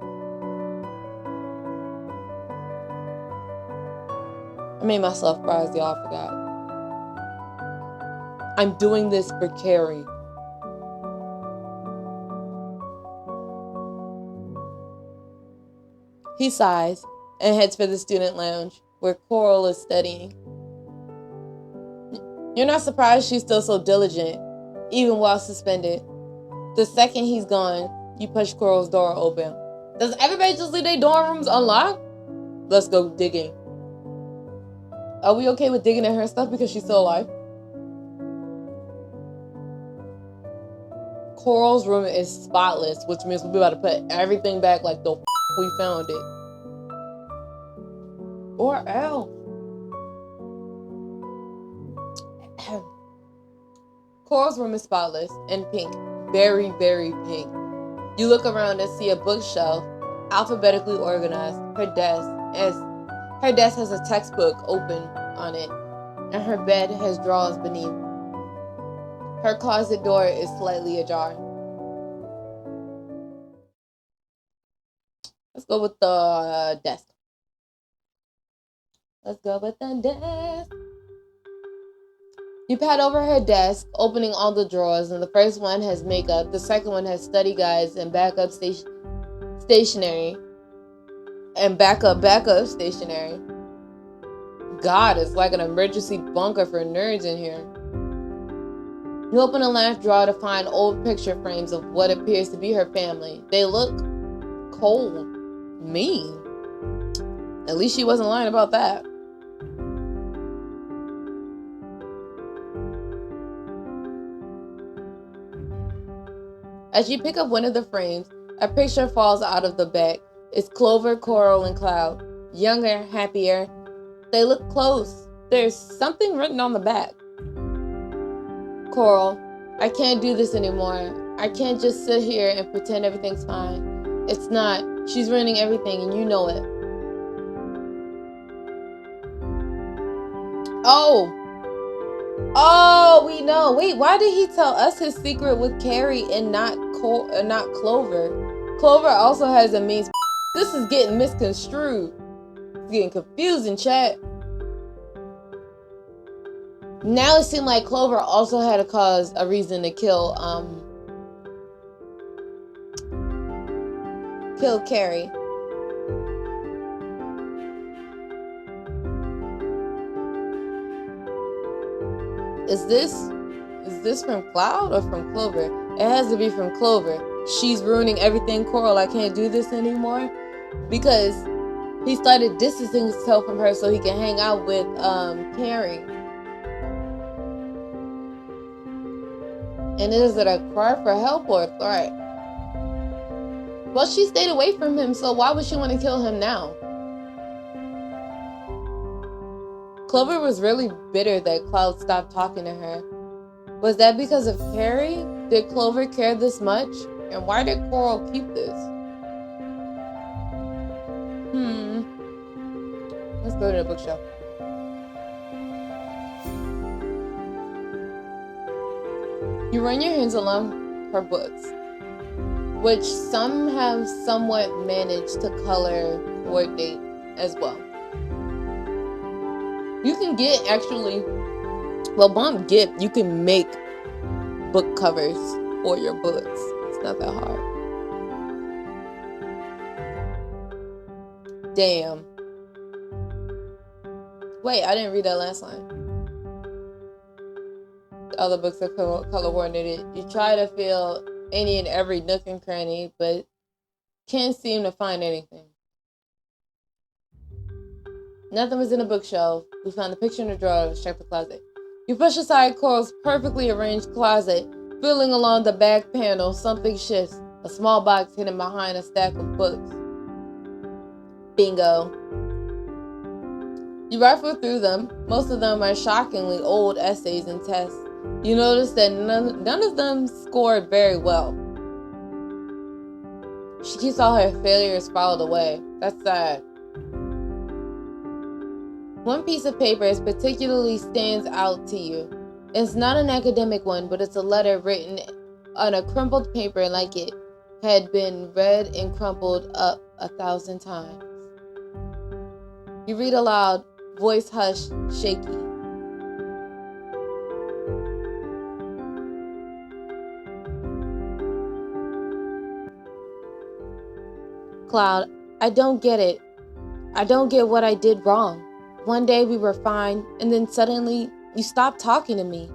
I made myself fries, y'all forgot. I'm doing this for Carrie. He sighs and heads for the student lounge where Coral is studying. You're not surprised she's still so diligent, even while suspended. The second he's gone, you push Coral's door open. Does everybody just leave their dorm rooms unlocked? Let's go digging. Are we okay with digging at her stuff because she's still alive? Coral's room is spotless, which means we'll be about to put everything back like the we found it. Or else. Coral's room is spotless and pink. Very, very pink. You look around and see a bookshelf, alphabetically organized. Her desk has a textbook open on it, and her bed has drawers beneath. Her closet door is slightly ajar. Let's go with the desk. Let's go with the desk. You pat over her desk, opening all the drawers, and the first one has makeup, the second one has study guides and backup stationery. And backup stationery. God, it's like an emergency bunker for nerds in here. You open a last drawer to find old picture frames of what appears to be her family. They look cold, mean. At least she wasn't lying about that. As you pick up one of the frames, a picture falls out of the back. It's Clover, Coral, and Cloud. Younger, happier. They look close. There's something written on the back. Coral, I can't do this anymore. I can't just sit here and pretend everything's fine. It's not. She's ruining everything, and you know it. Oh, we know. Wait, why did he tell us his secret with Carrie and not Clover? Clover also has a mean. This is getting misconstrued. It's getting confusing, chat. Now it seemed like Clover also had a reason to kill Carrie. Is this from Cloud or from Clover? It has to be from Clover. She's ruining everything, Coral. I can't do this anymore. Because he started distancing himself from her so he can hang out with Carrie. And is it a cry for help or a threat? Well, she stayed away from him, so why would she want to kill him now? Clover was really bitter that Cloud stopped talking to her. Was that because of Carrie? Did Clover care this much? And why did Coral keep this? Let's go to the bookshelf. You run your hands along her books, which some have somewhat managed to color coordinate as well. You can get you can make book covers for your books. It's not that hard. Damn. Wait, I didn't read that last line. The other books are color coordinated. You try to feel any and every nook and cranny, but can't seem to find anything. Nothing was in the bookshelf. We found the picture in the drawer. Let's check the closet. You push aside Coral's perfectly arranged closet. Feeling along the back panel, something shifts. A small box hidden behind a stack of books. Bingo. You rifle through them. Most of them are shockingly old essays and tests. You notice that none of them scored very well. She keeps all her failures filed away. That's sad. One piece of paper particularly stands out to you. It's not an academic one, but it's a letter written on a crumpled paper like it had been read and crumpled up 1,000 times. You read aloud, voice hushed, shaky. Cloud, I don't get it. I don't get what I did wrong. One day we were fine, and then suddenly you stopped talking to me.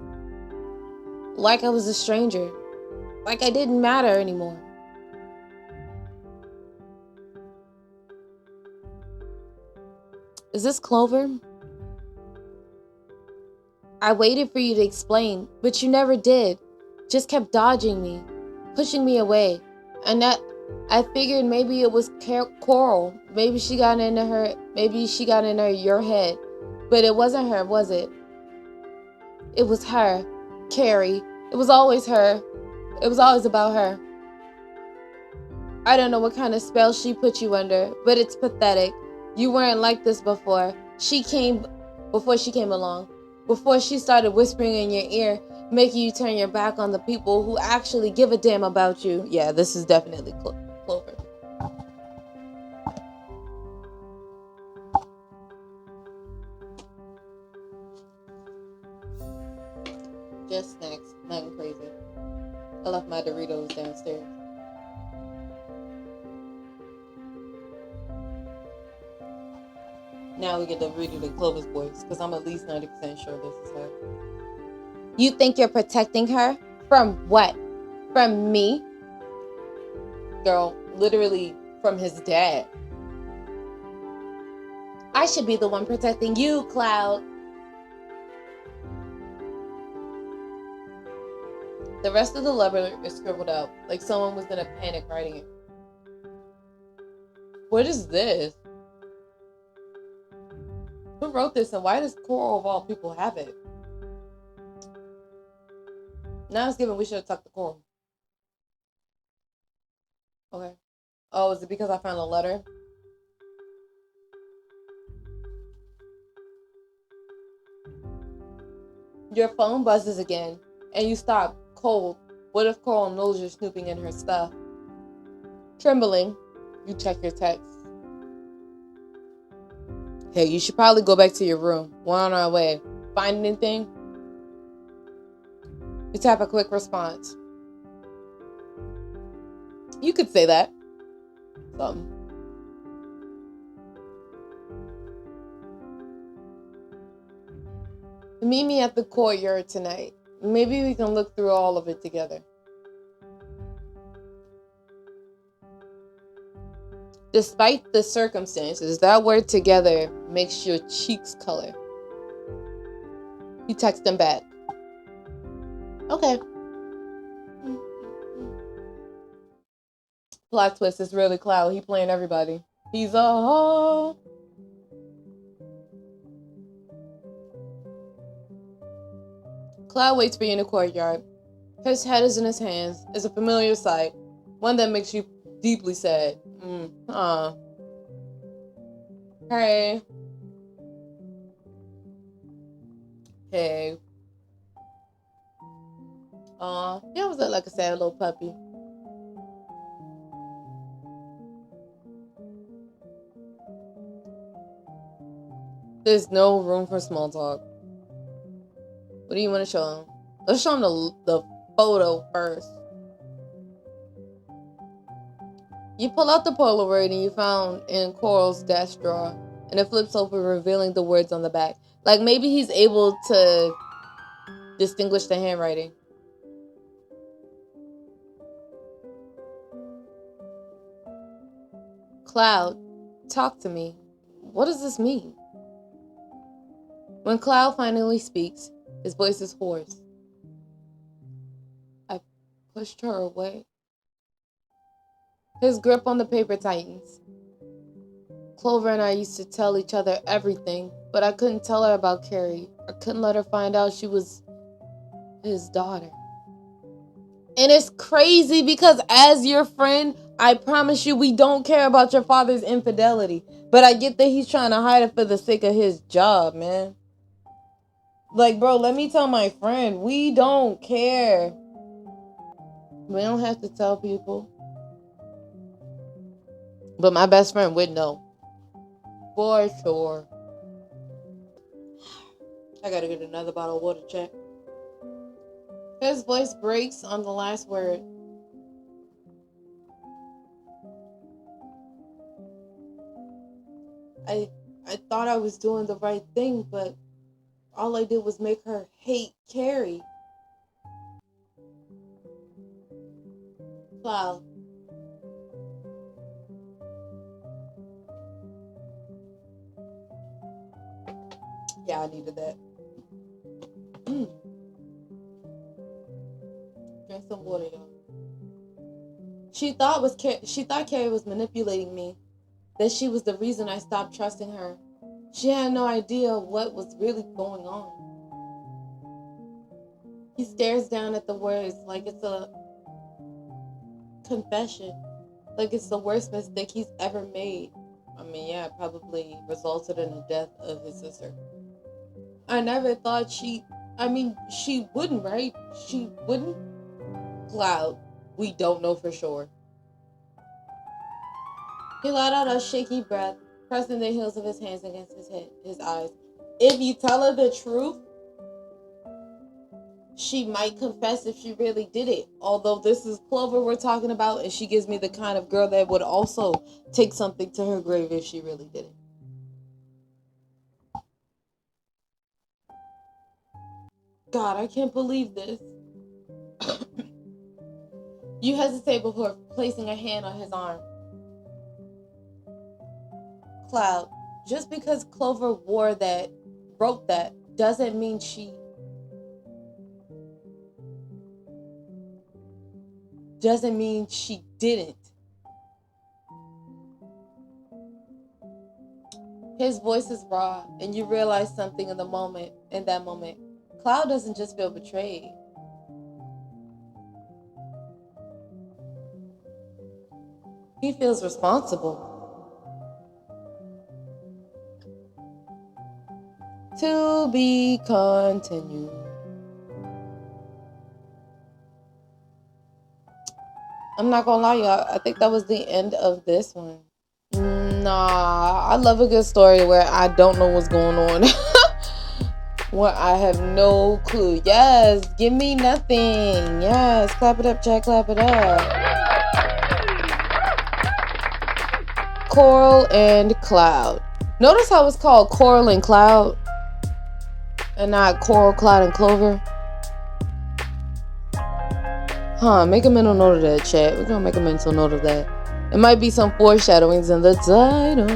Like I was a stranger. Like I didn't matter anymore. Is this Clover? I waited for you to explain, but you never did. Just kept dodging me. pushing me away. And that I figured maybe it was Coral. Maybe she got into your head. But it wasn't her, was it? It was her. Carrie. It was always her. It was always about her. I don't know what kind of spell she put you under, but it's pathetic. You weren't like this before. Before she came along. Before she started whispering in your ear, making you turn your back on the people who actually give a damn about you. Yeah, this is definitely Clover. Just snacks, nothing crazy. I left my Doritos downstairs. Now we get to read it in Clover's voice, because I'm at least 90% sure this is her. You think you're protecting her? From what? From me? Girl, literally from his dad. I should be the one protecting you, Cloud. The rest of the letter is scribbled out, like someone was in a panic writing it. What is this? Who wrote this, and why does Coral of all people have it? Now it's given we should have tucked the Coral. Okay. Oh, is it because I found a letter? Your phone buzzes again, and you stop, cold. What if Coral knows you're snooping in her stuff? Trembling, you check your text. Hey, you should probably go back to your room. We're on our way. Find anything? You tap a quick response. You could say that. Something. Meet me at the courtyard tonight. Maybe we can look through all of it together. Despite the circumstances, that word together makes your cheeks color. You text him back. Okay. Plot twist is really Cloud. He playing everybody. He's a hoe. Cloud waits for you in the courtyard. His head is in his hands. It's a familiar sight. One that makes you deeply sad. Hey. Hey. He always look like a sad little puppy. There's no room for small talk. What do you want to show him? Let's show him the photo first. You pull out the Polaroid and you found in Coral's desk drawer, and it flips open, revealing the words on the back. Like maybe he's able to distinguish the handwriting. Cloud, talk to me. What does this mean? When Cloud finally speaks, his voice is hoarse. I pushed her away. His grip on the paper tightens. Clover and I used to tell each other everything, but I couldn't tell her about Carrie. I couldn't let her find out she was his daughter. And it's crazy because as your friend, I promise you we don't care about your father's infidelity. But I get that he's trying to hide it for the sake of his job, man. Like, bro, let me tell my friend, we don't care. We don't have to tell people. But my best friend would know. For sure. I gotta get another bottle of water, check. His voice breaks on the last word. I thought I was doing the right thing, but all I did was make her hate Carrie. Cloud. Yeah, I needed that. Drink some water, y'all. She thought Carrie was manipulating me, that she was the reason I stopped trusting her. She had no idea what was really going on. He stares down at the words like it's a confession, like it's the worst mistake he's ever made. I mean, yeah, it probably resulted in the death of his sister. I never thought she wouldn't, right? She wouldn't? Cloud, we don't know for sure. He let out a shaky breath, pressing the heels of his hands against his eyes. If you tell her the truth, she might confess if she really did it. Although this is Clover we're talking about, and she gives me the kind of girl that would also take something to her grave if she really did it. God, I can't believe this. You hesitate before placing a hand on his arm. Cloud, just because Clover wrote that, doesn't mean she didn't. His voice is raw, and you realize something in that moment. Cloud doesn't just feel betrayed. He feels responsible. To be continued. I'm not gonna lie, y'all. I think that was the end of this one. Nah, I love a good story where I don't know what's going on. Where I have no clue. Yes, give me nothing. Yes, clap it up, Jack, clap it up. Coral and Cloud. Notice how it's called Coral and Cloud and not Coral, Cloud, and Clover. Make a mental note of that, chat. We're gonna make a mental note of that. It might be some foreshadowings in the title.